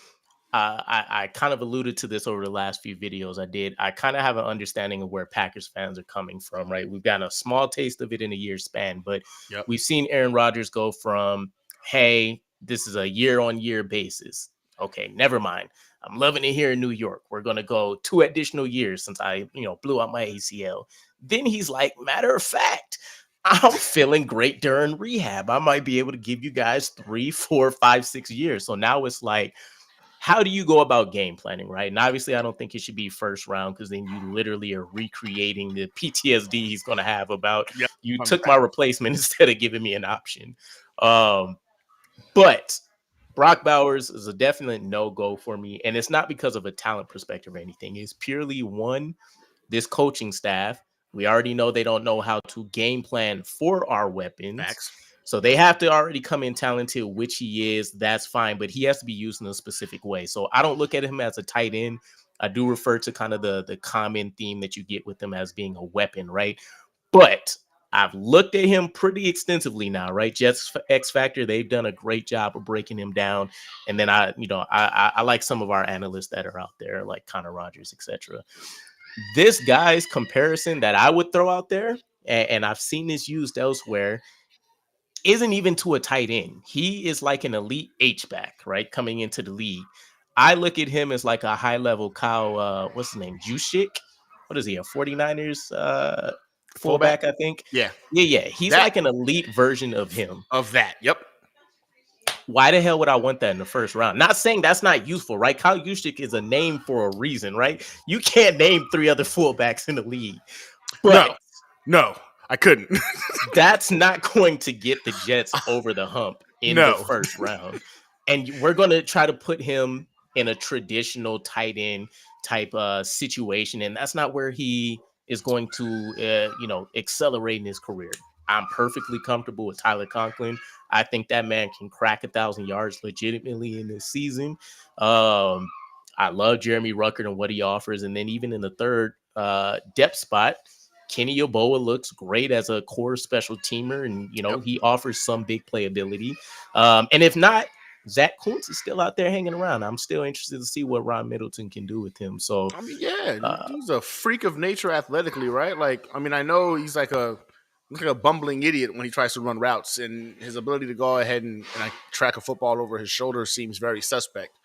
[SPEAKER 9] I kind of alluded to this over the last few videos I did. I kind of have an understanding of where Packers fans are coming from, right? We've gotten a small taste of it in a year's span, but we've seen Aaron Rodgers go from, hey, this is a year-on-year basis. Okay, never mind. I'm loving it here in New York. We're going to go 2 additional years since I, blew out my ACL. Then he's like, matter of fact, I'm feeling great during rehab. I might be able to give you guys 3, 4, 5, 6 years. So now it's like, how do you go about game planning, right? And obviously, I don't think it should be first round because then you literally are recreating the PTSD he's going to have about you took my replacement instead of giving me an option. But Brock Bowers is a definite no-go for me. And it's not because of a talent perspective or anything. It's purely this coaching staff. We already know they don't know how to game plan for our weapons.
[SPEAKER 4] Facts.
[SPEAKER 9] So they have to already come in talented, which he is. That's fine. But he has to be used in a specific way. So I don't look at him as a tight end. I do refer to kind of the common theme that you get with him as being a weapon, right? But I've looked at him pretty extensively now, right? Jets X Factor, they've done a great job of breaking him down. And then I like some of our analysts that are out there, like Connor Rogers, etc. This guy's comparison that I would throw out there, and I've seen this used elsewhere, isn't even to a tight end. He is like an elite H-back, right? Coming into the league. I look at him as like a high-level Kyle, what's his name? Juszczyk? What is he, a 49ers fullback, I think?
[SPEAKER 4] Yeah.
[SPEAKER 9] He's like an elite version of him.
[SPEAKER 4] Of that, yep.
[SPEAKER 9] Why the hell would I want that in the first round? Not saying that's not useful, right? Kyle Juszczyk is a name for a reason, right? You can't name 3 other fullbacks in the league. But
[SPEAKER 4] no, I couldn't.
[SPEAKER 9] That's not going to get the Jets over the hump in the first round. And we're going to try to put him in a traditional tight end type situation. And that's not where he is going to, accelerate in his career. I'm perfectly comfortable with Tyler Conklin. I think that man can crack 1,000 yards legitimately in this season. I love Jeremy Ruckert and what he offers. And then even in the third depth spot, Kenny Yeboah looks great as a core special teamer. And, he offers some big playability. And if not, Zach Kuntz is still out there hanging around. I'm still interested to see what Ron Middleton can do with him. So,
[SPEAKER 4] he's a freak of nature athletically, right? Like, I know he's like a bumbling idiot when he tries to run routes, and his ability to go ahead and track a football over his shoulder seems very suspect.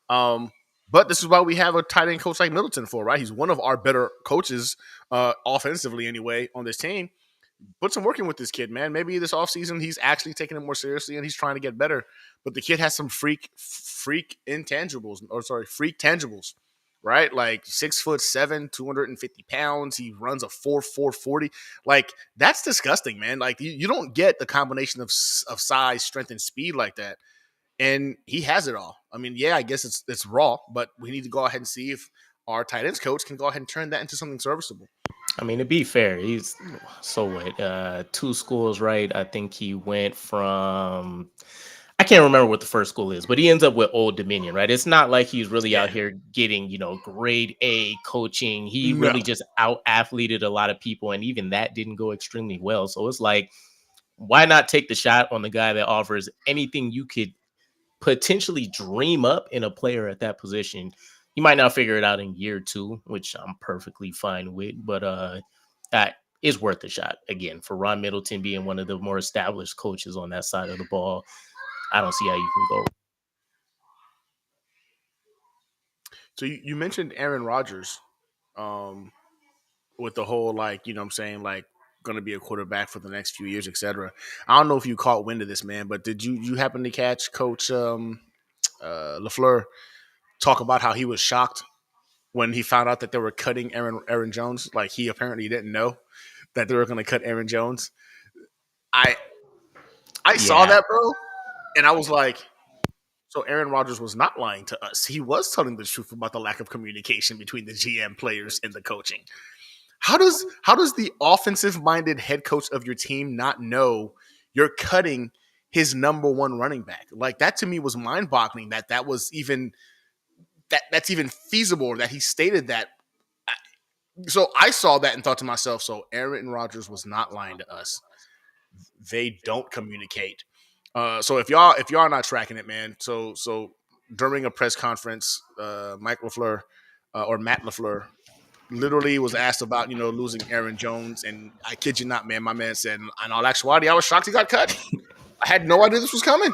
[SPEAKER 4] But this is why we have a tight end coach like Middleton for, right? He's one of our better coaches, offensively anyway, on this team. Put some working with this kid, man. Maybe this offseason he's actually taking it more seriously and he's trying to get better. But the kid has some freak tangibles, right? Like 6'7", 250 pounds. He runs a 4.40. Like, that's disgusting, man. Like, you don't get the combination of size, strength, and speed like that. And he has it all. I guess it's raw, but we need to go ahead and see if our tight ends coach can go ahead and turn that into something serviceable.
[SPEAKER 9] I mean, to be fair, he's so what? 2 schools, right? I think he went from I can't remember what the first school is, but he ends up with Old Dominion, right? It's not like he's really
[SPEAKER 4] Yeah.
[SPEAKER 9] out here getting, grade A coaching. He
[SPEAKER 4] No.
[SPEAKER 9] really just out athleted a lot of people, and even that didn't go extremely well. So it's like, why not take the shot on the guy that offers anything you could potentially dream up in a player at that position? You might not figure it out in year 2, which I'm perfectly fine with, but that is worth a shot. Again, for Ron Middleton being one of the more established coaches on that side of the ball, I don't see how you can go.
[SPEAKER 4] So you mentioned Aaron Rodgers, with the whole like, what I'm saying, like going to be a quarterback for the next few years, etc. I don't know if you caught wind of this, man, but did you happen to catch Coach LaFleur talk about how he was shocked when he found out that they were cutting Aaron Jones? Like, he apparently didn't know that they were going to cut Aaron Jones. I saw
[SPEAKER 9] Yeah.
[SPEAKER 4] that, bro, and I was like, so Aaron Rodgers was not lying to us. He was telling the truth about the lack of communication between the GM, players, and the coaching. How does the offensive minded head coach of your team not know you're cutting his number one running back? Like, that to me was mind boggling that was even that's even feasible, or that he stated that. So I saw that and thought to myself, so Aaron Rodgers was not lying to us. They don't communicate. So if y'all are not tracking it, man, so during a press conference, Mike LaFleur or Matt LaFleur literally was asked about, losing Aaron Jones, and I kid you not, man, my man said, in all actuality, I was shocked he got cut. I had no idea this was coming.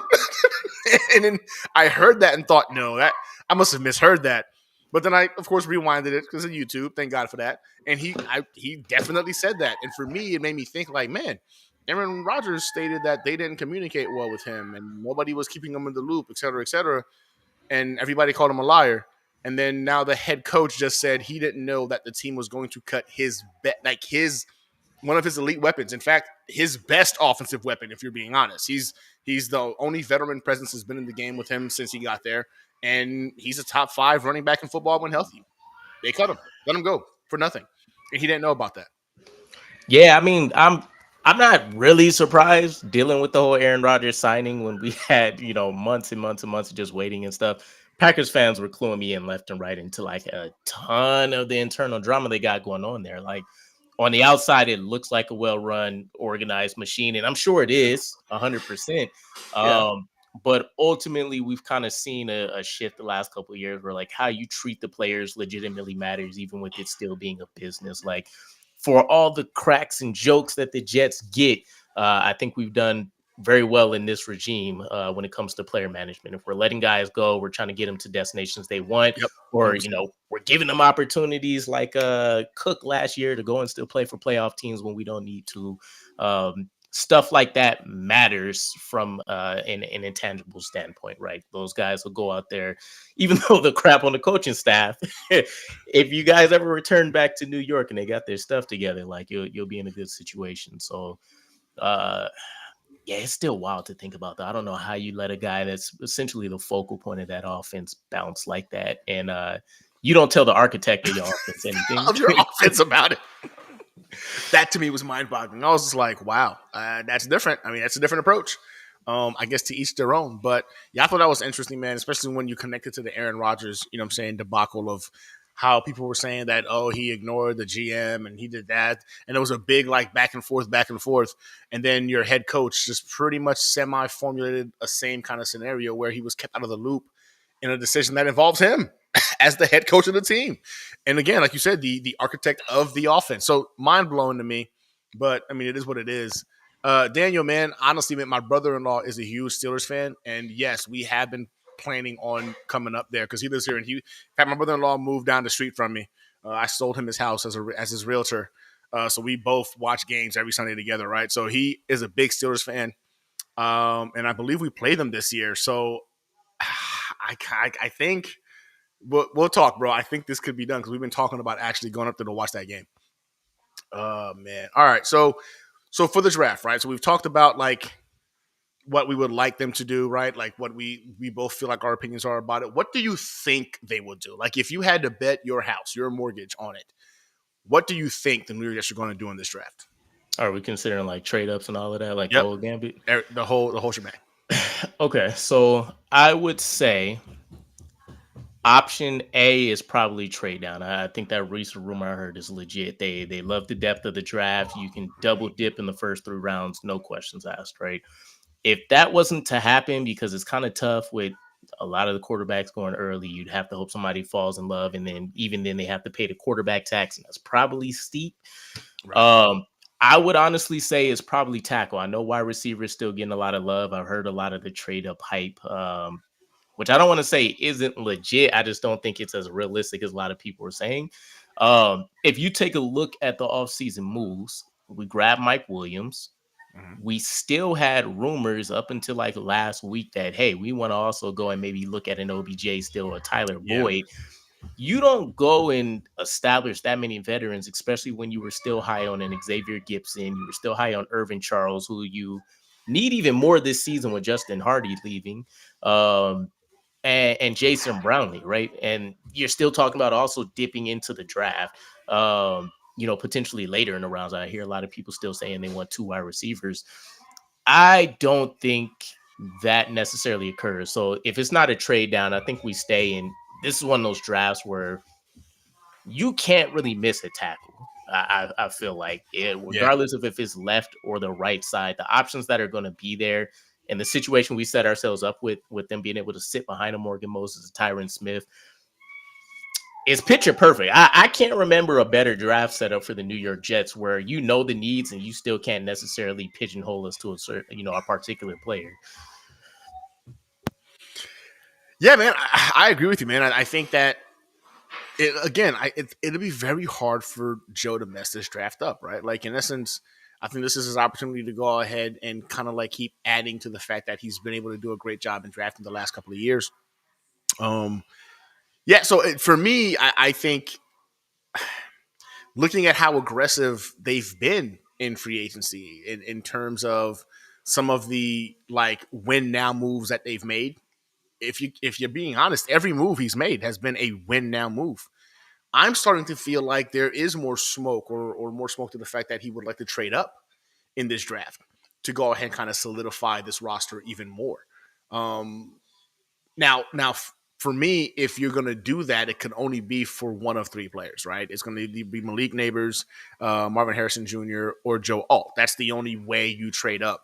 [SPEAKER 4] And then I heard that and thought, no, that I must have misheard that. But then I, of course, rewinded it because of YouTube. Thank God for that. And he definitely said that. And for me, it made me think like, man, Aaron Rodgers stated that they didn't communicate well with him and nobody was keeping him in the loop, et cetera, et cetera. And everybody called him a liar. And then now the head coach just said he didn't know that the team was going to cut his one of his elite weapons. In fact, his best offensive weapon, if you're being honest. He's the only veteran presence that's been in the game with him since he got there. And he's a top 5 running back in football when healthy. They cut him. Let him go for nothing. And he didn't know about that.
[SPEAKER 9] Yeah, I mean, I'm not really surprised dealing with the whole Aaron Rodgers signing when we had, months and months and months of just waiting and stuff. Packers fans were cluing me in left and right into like a ton of the internal drama they got going on there. Like, on the outside, it looks like a well-run, organized machine, and I'm sure it is 100%. But ultimately, we've kind of seen a shift the last couple of years where, like, how you treat the players legitimately matters, even with it still being a business. Like, for all the cracks and jokes that the Jets get, I think we've done very well in this regime when it comes to player management. If we're letting guys go, we're trying to get them to destinations they want,
[SPEAKER 4] Yep.
[SPEAKER 9] or we're giving them opportunities like Cook last year to go and still play for playoff teams when we don't need to. Stuff like that matters from an intangible standpoint, right? Those guys will go out there, even though the crap on the coaching staff. If you guys ever return back to New York and they got their stuff together, like you'll be in a good situation. So, yeah, it's still wild to think about, though. I don't know how you let a guy that's essentially the focal point of that offense bounce like that, and you don't tell the architect of your offense anything.
[SPEAKER 4] Of your offense about it. That to me was mind-boggling. I was just like, wow, that's different. I mean, that's a different approach. I guess to each their own. But yeah, I thought that was interesting, man, especially when you connected to the Aaron Rodgers, debacle of how people were saying that, oh, he ignored the GM and he did that. And it was a big, like, back and forth. And then your head coach just pretty much semi-formulated a same kind of scenario where he was kept out of the loop in a decision that involves him as the head coach of the team. And again, like you said, the architect of the offense. So mind-blowing to me. But, I mean, it is what it is. Daniel, man, honestly, man, my brother-in-law is a huge Steelers fan. And, yes, we have been planning on coming up there because he lives here in Houston. In fact, my brother-in-law moved down the street from me. I sold him his house as his realtor. So we both watch games every Sunday together, right? So he is a big Steelers fan. And I believe we play them this year. So I think we'll talk, bro. I think this could be done because we've been talking about actually going up there to watch that game. Man. All right. So for the draft, right? So we've talked about like what we would like them to do, right? Like what we both feel like our opinions are about it. What do you think they will do? Like if you had to bet your house, your mortgage on it, What do you think the New York Jets are going to do in this draft?
[SPEAKER 9] Are we considering like trade ups and all of that, like
[SPEAKER 4] Yep.
[SPEAKER 9] the whole gambit?
[SPEAKER 4] The whole shebang.
[SPEAKER 9] Okay, so I would say option A is probably trade down. I think that recent rumor I heard is legit. They love the depth of the draft. You can double dip in the first 3 rounds, no questions asked, right? If that wasn't to happen, because it's kind of tough with a lot of the quarterbacks going early, you'd have to hope somebody falls in love, and then even then they have to pay the quarterback tax, and that's probably steep. Right. I would honestly say it's probably tackle. I know wide receiver is still getting a lot of love. I've heard a lot of the trade up hype, which I don't want to say isn't legit. I just don't think it's as realistic as a lot of people are saying. If you take a look at the offseason moves, we grabbed Mike Williams. We still had rumors up until like last week that, hey, we want to also go and maybe look at an OBJ still, a Tyler Boyd. You don't go and establish that many veterans, especially when you were still high on an Xavier Gibson. You were still high on Irvin Charles, who you need even more this season with Justin Hardy leaving. And Jason Brownlee, right? And you're still talking about also dipping into the draft, potentially later in the rounds. I hear a lot of people still saying they want 2 wide receivers. I don't think that necessarily occurs. So if it's not a trade down, I think we stay in. This is one of those drafts where you can't really miss a tackle. I feel like regardless of if it's left or the right side, the options that are going to be there, and the situation we set ourselves up with them being able to sit behind a Morgan Moses, a Tyron Smith, is picture perfect. I can't remember a better draft setup for the New York Jets where you know the needs and you still can't necessarily pigeonhole us to a certain, a particular player.
[SPEAKER 4] Yeah, man, I agree with you, man. I think that it'll be very hard for Joe to mess this draft up, right? Like in essence, I think this is his opportunity to go ahead and kind of like keep adding to the fact that he's been able to do a great job in drafting the last couple of years. So for me, I think looking at how aggressive they've been in free agency in terms of some of the like win now moves that they've made. If you're being honest, every move he's made has been a win now move. I'm starting to feel like there is more smoke or more smoke to the fact that he would like to trade up in this draft to go ahead and kind of solidify this roster even more. Now, for me, if you're going to do that, it can only be for one of 3 players, right? It's going to be Malik Neighbors, Marvin Harrison Jr., or Joe Alt. That's the only way you trade up.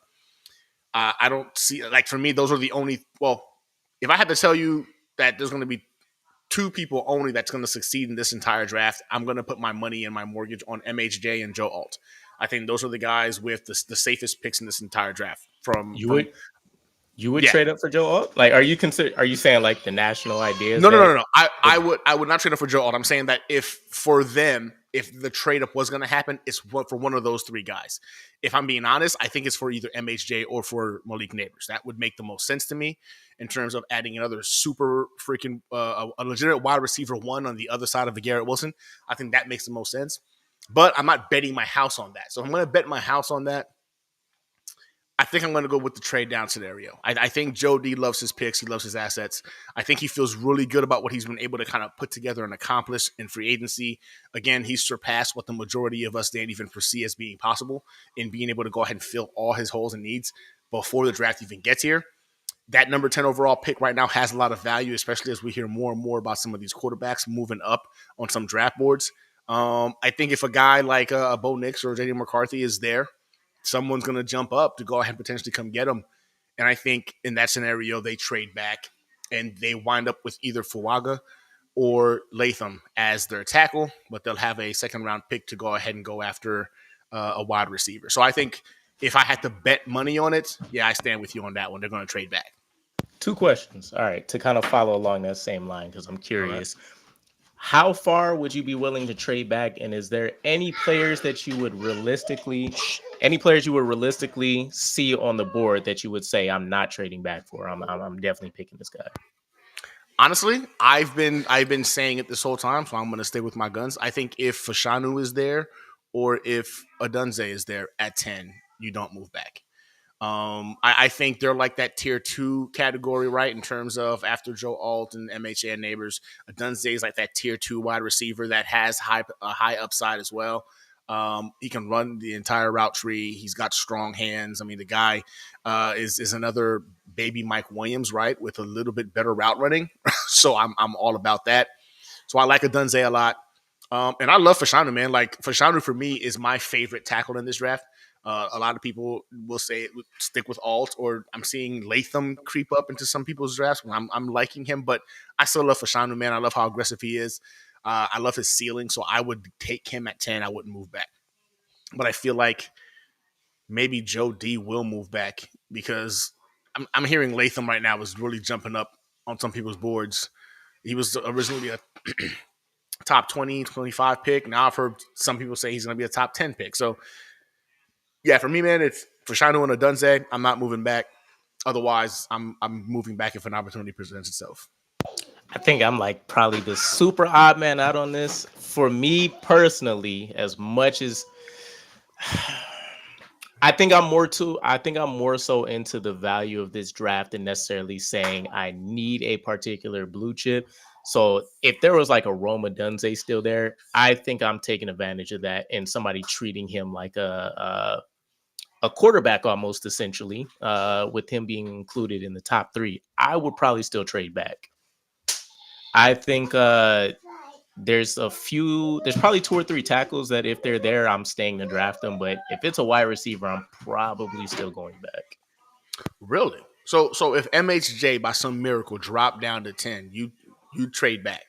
[SPEAKER 4] I don't see, like, for me, those are the only, well, if I had to tell you that there's going to be 2 people only that's going to succeed in this entire draft, I'm going to put my money and my mortgage on MHJ and Joe Alt. I think those are the guys with the safest picks in this entire draft.
[SPEAKER 9] You would trade up for Joe Alt? Like, are you saying like the national ideas?
[SPEAKER 4] No. I would not trade up for Joe Alt. I'm saying that if the trade up was going to happen, it's for one of those 3 guys. If I'm being honest, I think it's for either MHJ or for Malik Neighbors. That would make the most sense to me in terms of adding another super freaking a legitimate wide receiver 1 on the other side of the Garrett Wilson. I think that makes the most sense. But I'm not betting my house on that. So if I'm going to bet my house on that, I think I'm going to go with the trade down scenario. I think Joe D loves his picks. He loves his assets. I think he feels really good about what he's been able to kind of put together and accomplish in free agency. Again, he's surpassed what the majority of us didn't even foresee as being possible in being able to go ahead and fill all his holes and needs before the draft even gets here. That number 10 overall pick right now has a lot of value, especially as we hear more and more about some of these quarterbacks moving up on some draft boards. I think if a guy like Bo Nix or J.D. McCarthy is there, someone's going to jump up to go ahead and potentially come get him. And I think in that scenario, they trade back and they wind up with either Fuaga or Latham as their tackle, but they'll have a second-round pick to go ahead and go after a wide receiver. So I think if I had to bet money on it, yeah, I stand with you on that one. They're going to trade back.
[SPEAKER 9] 2 questions. All right, to kind of follow along that same line because I'm curious. How far would you be willing to trade back? And is there any players that you would realistically see on the board that you would say, I'm not trading back for? I'm definitely picking this guy.
[SPEAKER 4] Honestly, I've been saying it this whole time, so I'm going to stay with my guns. I think if Fashanu is there or if Adunze is there at 10, you don't move back. I think they're like that tier 2 category, right? In terms of after Joe Alt and MHA and Neighbors, Dunze is like that tier 2 wide receiver that has a high upside as well. He can run the entire route tree. He's got strong hands. I mean, the guy is another baby Mike Williams, right, with a little bit better route running. So I'm all about that. So I like Dunze a lot. And I love Fashanu, man. Like, Fashanu for me is my favorite tackle in this draft. A lot of people will say stick with Alt, or I'm seeing Latham creep up into some people's drafts. I'm liking him, but I still love Fashanu, man. I love how aggressive he is. I love his ceiling, so I would take him at 10. I wouldn't move back. But I feel like maybe Joe D will move back because I'm hearing Latham right now is really jumping up on some people's boards. He was originally a top 20, 25 pick. Now I've heard some people say he's going to be a top 10 pick. So, yeah, for me, man, it's for Shino and Dunze. I'm not moving back. Otherwise, I'm moving back if an opportunity presents itself.
[SPEAKER 9] I think I'm like probably the super odd man out on this. For me personally, as much as I think I'm more so into the value of this draft than necessarily saying I need a particular blue chip. So if there was like a Roma Dunze still there, I think I'm taking advantage of that and somebody treating him like a quarterback almost, essentially, with him being included in the top 3. I would probably still trade back. I think there's probably 2 or 3 tackles that if they're there, I'm staying to draft them. But if it's a wide receiver, I'm probably still going back.
[SPEAKER 4] Really? So if MHJ by some miracle dropped down to 10, you trade back?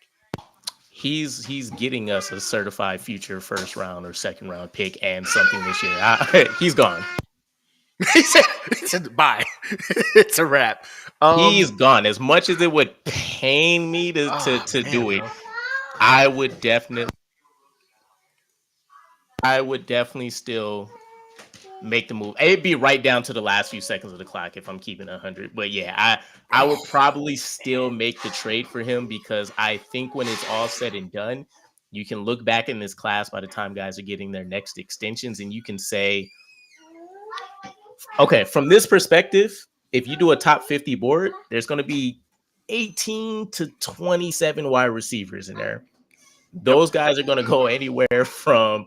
[SPEAKER 9] He's getting us a certified future first round or second round pick and something this year. He's gone.
[SPEAKER 4] he said bye. It's a wrap.
[SPEAKER 9] He's gone. As much as it would pain me to do it, I would definitely still make the move. It'd be right down to the last few seconds of the clock if I'm keeping 100. But yeah, I would probably still make the trade for him because I think when it's all said and done, you can look back in this class by the time guys are getting their next extensions and you can say, okay, from this perspective, if you do a top 50 board, there's going to be 18 to 27 wide receivers in there. Those guys are going to go anywhere from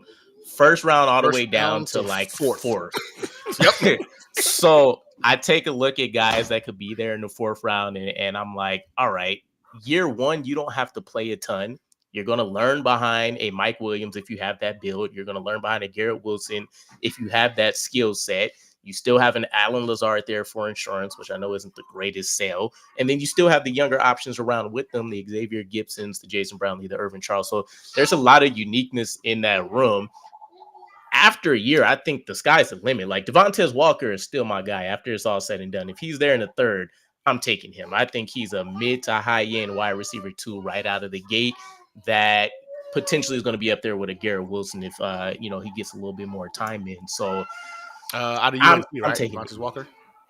[SPEAKER 9] first round all the way down to like fourth. Yep. So I take a look at guys that could be there in the 4th round, and I'm like, all right, year 1, you don't have to play a ton. You're going to learn behind a Mike Williams if you have that build. You're going to learn behind a Garrett Wilson if you have that skill set. You still have an Alan Lazard there for insurance, which I know isn't the greatest sale. And then you still have the younger options around with them, the Xavier Gibsons, the Jason Brownlee, the Irvin Charles. So there's a lot of uniqueness in that room. After a year, I think the sky's the limit. Like Devontae Walker is still my guy after it's all said and done. If he's there in the 3rd, I'm taking him. I think he's a mid to high end wide receiver 2 right out of the gate that potentially is going to be up there with a Garrett Wilson if he gets a little bit more time in. So
[SPEAKER 4] out of UNC, right?
[SPEAKER 9] I'm taking
[SPEAKER 4] Devontae Walker.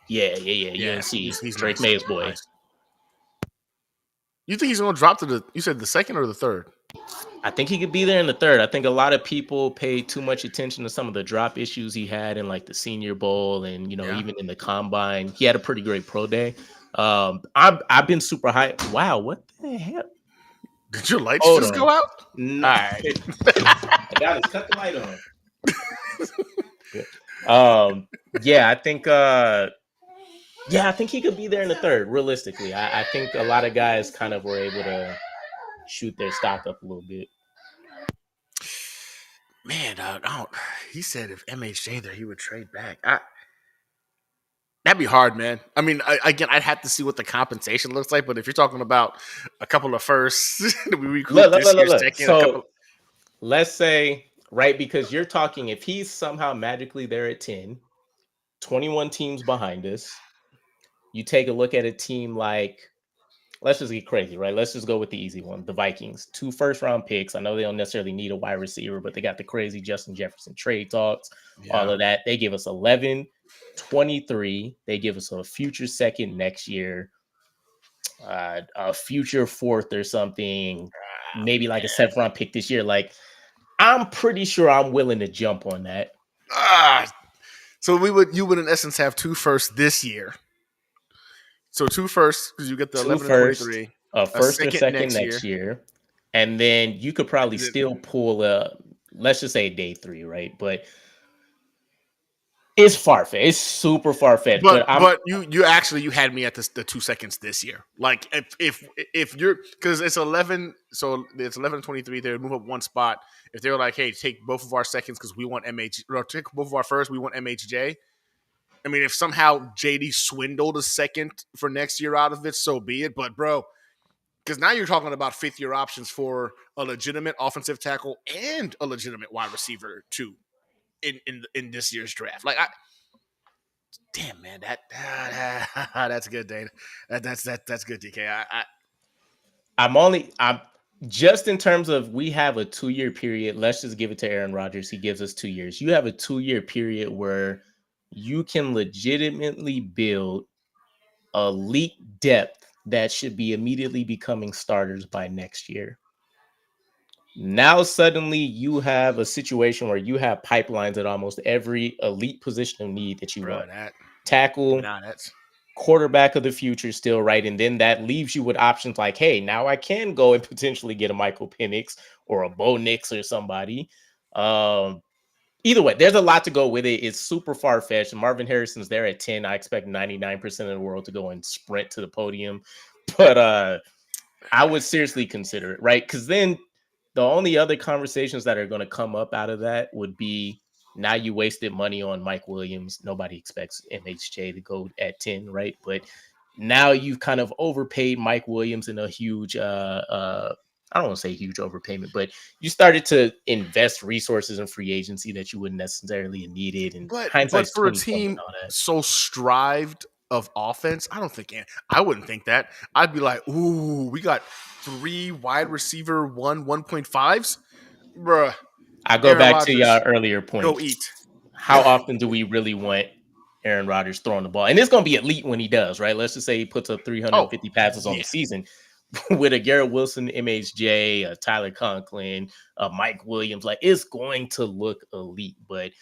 [SPEAKER 9] Yeah. UNC. He's Drake May's boy.
[SPEAKER 4] Nice. You think he's going to drop to you said the 2nd or the 3rd?
[SPEAKER 9] I think he could be there in the 3rd. I think a lot of people paid too much attention to some of the drop issues he had in like the Senior Bowl and, even in the Combine. He had a pretty great pro day. I've been super hyped. Wow, what the hell?
[SPEAKER 4] Did your lights just go out?
[SPEAKER 9] No. All right. I got to cut the light on. I think he could be there in the 3rd, realistically. I think a lot of guys kind of were able to shoot their stock up a little bit.
[SPEAKER 4] Man, he said if MHJ there, he would trade back. That'd be hard, man. I mean, I'd have to see what the compensation looks like, but if you're talking about a couple of firsts, we recruit this year's second.
[SPEAKER 9] So let's say, right, because you're talking if he's somehow magically there at 10, 21 teams behind us, you take a look at a team like, let's just get crazy, right? Let's just go with the easy one. The Vikings, 2 first-round picks. I know they don't necessarily need a wide receiver, but they got the crazy Justin Jefferson trade talks, all of that. They give us 11, 23. They give us a future 2nd next year, a future 4th or something, maybe like a 7th-round pick this year. Like, I'm pretty sure I'm willing to jump on that.
[SPEAKER 4] So you would in essence have 2 firsts this year. So 2 firsts because you get the 11 and 23,
[SPEAKER 9] a first or second
[SPEAKER 4] next
[SPEAKER 9] next year, and then you could probably still pull let's just say day 3, right? But it's far fetched. It's super far fetched.
[SPEAKER 4] But you had me at the 2 seconds this year. Like if you're because it's 11, so it's 11 and 23. They move up one spot. If they're like, hey, take both of our seconds because we want MH, or take both of our first, we want MHJ. I mean, if somehow JD swindled a second for next year out of it, so be it. But bro, because now you're talking about 5th-year options for a legitimate offensive tackle and a legitimate wide receiver too in this year's draft. Like damn, man, that's good, Dana. That's good, DK.
[SPEAKER 9] I'm just in terms of we have a 2-year period. Let's just give it to Aaron Rodgers. He gives us 2 years. You have a 2-year period where you can legitimately build elite depth that should be immediately becoming starters by next year. Now suddenly you have a situation where you have pipelines at almost every elite position of need that you want. Tackle, quarterback of the future still, right? And then that leaves you with options like, hey, now I can go and potentially get a Michael Penix or a Bo Nix or somebody. Either way, there's a lot to go with it. It's super far-fetched. Marvin Harrison's there at 10. I expect 99% of the world to go and sprint to the podium. But I would seriously consider it, right? Because then the only other conversations that are going to come up out of that would be now you wasted money on Mike Williams. Nobody expects MHJ to go at 10, right? But now you've kind of overpaid Mike Williams in a huge, I don't want to say huge overpayment, but you started to invest resources in free agency that you wouldn't necessarily have needed. And
[SPEAKER 4] but
[SPEAKER 9] for
[SPEAKER 4] a team so strived of offense, I wouldn't think that. I'd be like, ooh, we got 3 wide receiver 1.5s, bruh.
[SPEAKER 9] I go back to your earlier point.
[SPEAKER 4] Go eat.
[SPEAKER 9] How often do we really want Aaron Rodgers throwing the ball? And it's going to be elite when he does, right? Let's just say he puts up 350 passes on the season with a Garrett Wilson, MHJ, a Tyler Conklin, a Mike Williams. Like, it's going to look elite. But,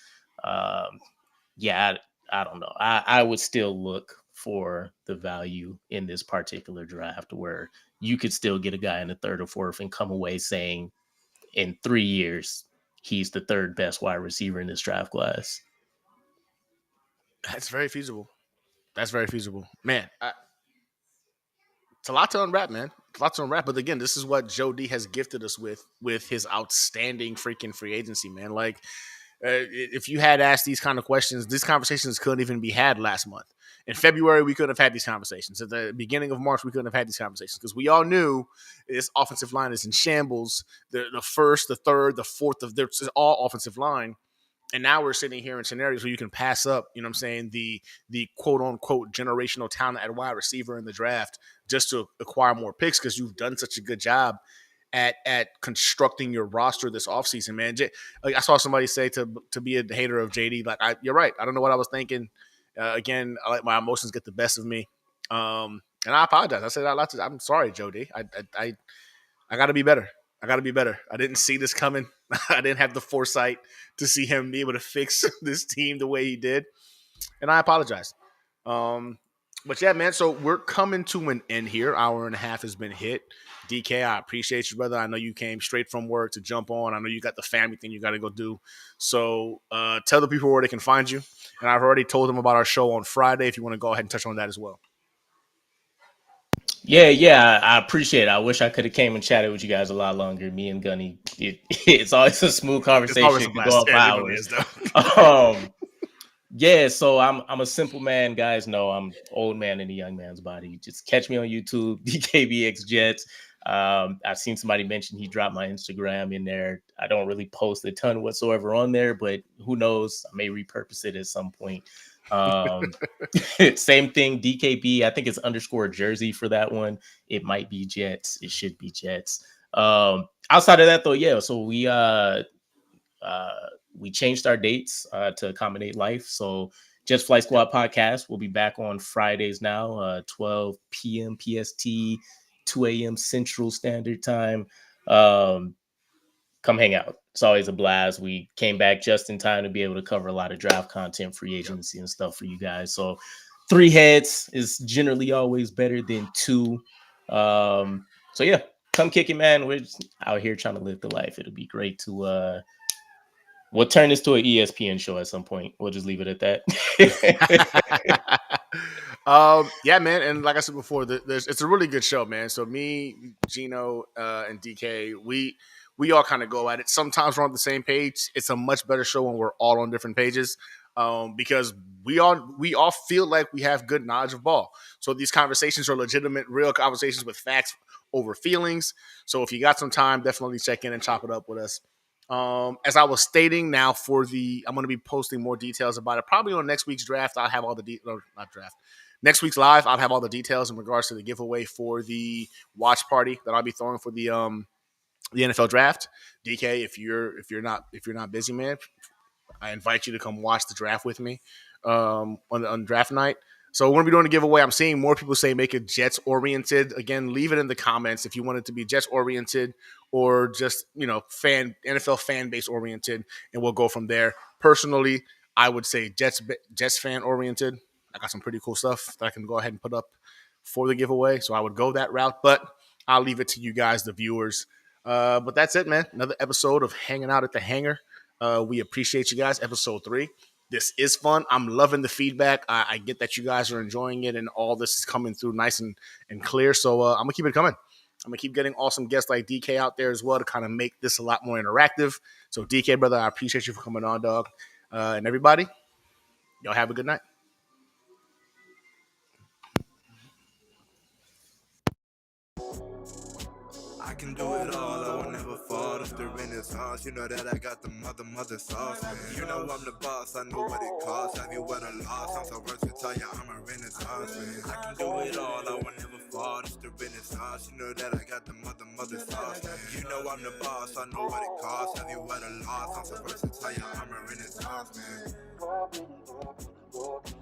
[SPEAKER 9] yeah, I don't know. I would still look for the value in this particular draft where you could still get a guy in the 3rd or 4th and come away saying in 3 years, he's the 3rd best wide receiver in this draft class.
[SPEAKER 4] That's very feasible. Man, it's a lot to unwrap, man. It's a lot to unwrap. But again, this is what Joe D has gifted us with his outstanding freaking free agency, man. Like, if you had asked these kind of questions, these conversations couldn't even be had last month. In February, we couldn't have had these conversations. At the beginning of March, we couldn't have had these conversations because we all knew this offensive line is in shambles. The 1st, the 3rd, the 4th, it's all offensive line. And now we're sitting here in scenarios where you can pass up, you know what I'm saying, the quote unquote generational talent at wide receiver in the draft just to acquire more picks because you've done such a good job at constructing your roster this offseason, man. I saw somebody say to be a hater of JD, like, you're right. I don't know what I was thinking. Again, I let my emotions get the best of me. And I apologize. I said a lot. I'm sorry, Joe D. I got to be better. I didn't see this coming. I didn't have the foresight to see him be able to fix this team the way he did. And I apologize. But yeah, man, so we're coming to an end here. Hour and a half has been hit. DK, I appreciate you, brother. I know you came straight from work to jump on. I know you got the family thing you got to go do. So tell the people where they can find you. And I've already told them about our show on Friday if you want to go ahead and touch on that as well.
[SPEAKER 9] Yeah, I appreciate it. I wish I could have came and chatted with you guys a lot longer. Me and Gunny, it's always a smooth conversation.
[SPEAKER 4] It's always a blast.
[SPEAKER 9] Go up hours. Yeah, so I'm a simple man. Guys know I'm old man in a young man's body. Just catch me on YouTube, DKBxJets. I've seen somebody mention he dropped my Instagram in there. I don't really post a ton whatsoever on there, but who knows? I may repurpose it at some point. Same thing, DKB. I think it's _jersey for that one. It might be Jets. It should be Jets. Outside of that, though, yeah. So we changed our dates to accommodate life. So Jets Flight Squad podcast will be back on Fridays now, 12 p.m. PST, 2 a.m. Central Standard Time. Come hang out. It's always a blast. We came back just in time to be able to cover a lot of draft content, free agency, and stuff for you guys. So 3 heads is generally always better than 2. So yeah, come kick it, man. We're just out here trying to live the life. It'll be great to we'll turn this to an ESPN show at some point. We'll just leave it at that.
[SPEAKER 4] Yeah, man, and like I said before, it's a really good show, man. So me, Gino, and DK, we all kind of go at it. Sometimes we're on the same page. It's a much better show when we're all on different pages, because we all feel like we have good knowledge of ball. So these conversations are legitimate, real conversations with facts over feelings. So if you got some time, definitely check in and chop it up with us. As I was stating, now I'm going to be posting more details about it. Probably on next week's draft, I'll have all the next week's live, I'll have all the details in regards to the giveaway for the watch party that I'll be throwing for the NFL draft. DK, if you're not busy, man, I invite you to come watch the draft with me on draft night. So we're going to be doing a giveaway. I'm seeing more people say make it Jets oriented. Again, leave it in the comments if you want it to be Jets oriented or just, NFL fan base oriented, and we'll go from there. Personally, I would say Jets fan oriented. I got some pretty cool stuff that I can go ahead and put up for the giveaway. So I would go that route, but I'll leave it to you guys, the viewers. But that's it, man. Another episode of Hanging Out at the Hangar. We appreciate you guys. Episode 3. This is fun. I'm loving the feedback. I get that you guys are enjoying it, and all this is coming through nice and clear. So I'm going to keep it coming. I'm going to keep getting awesome guests like DK out there as well to kind of make this a lot more interactive. So DK, brother, I appreciate you for coming on, dog. And everybody, y'all have a good night.
[SPEAKER 1] I can do it all, I will never fall. It's the Renaissance, you know that I got the mother sauce, man. You know I'm the boss, I know what it costs. Have you won a loss? I'm so versatile, yeah, I'm a Renaissance, man. I can do it all, I will never fall. It's the Renaissance, you know that I got the mother sauce, man. You know I'm the boss, I know what it costs. Have you won a loss? I'm so versatile, yeah, I'm a Renaissance, man.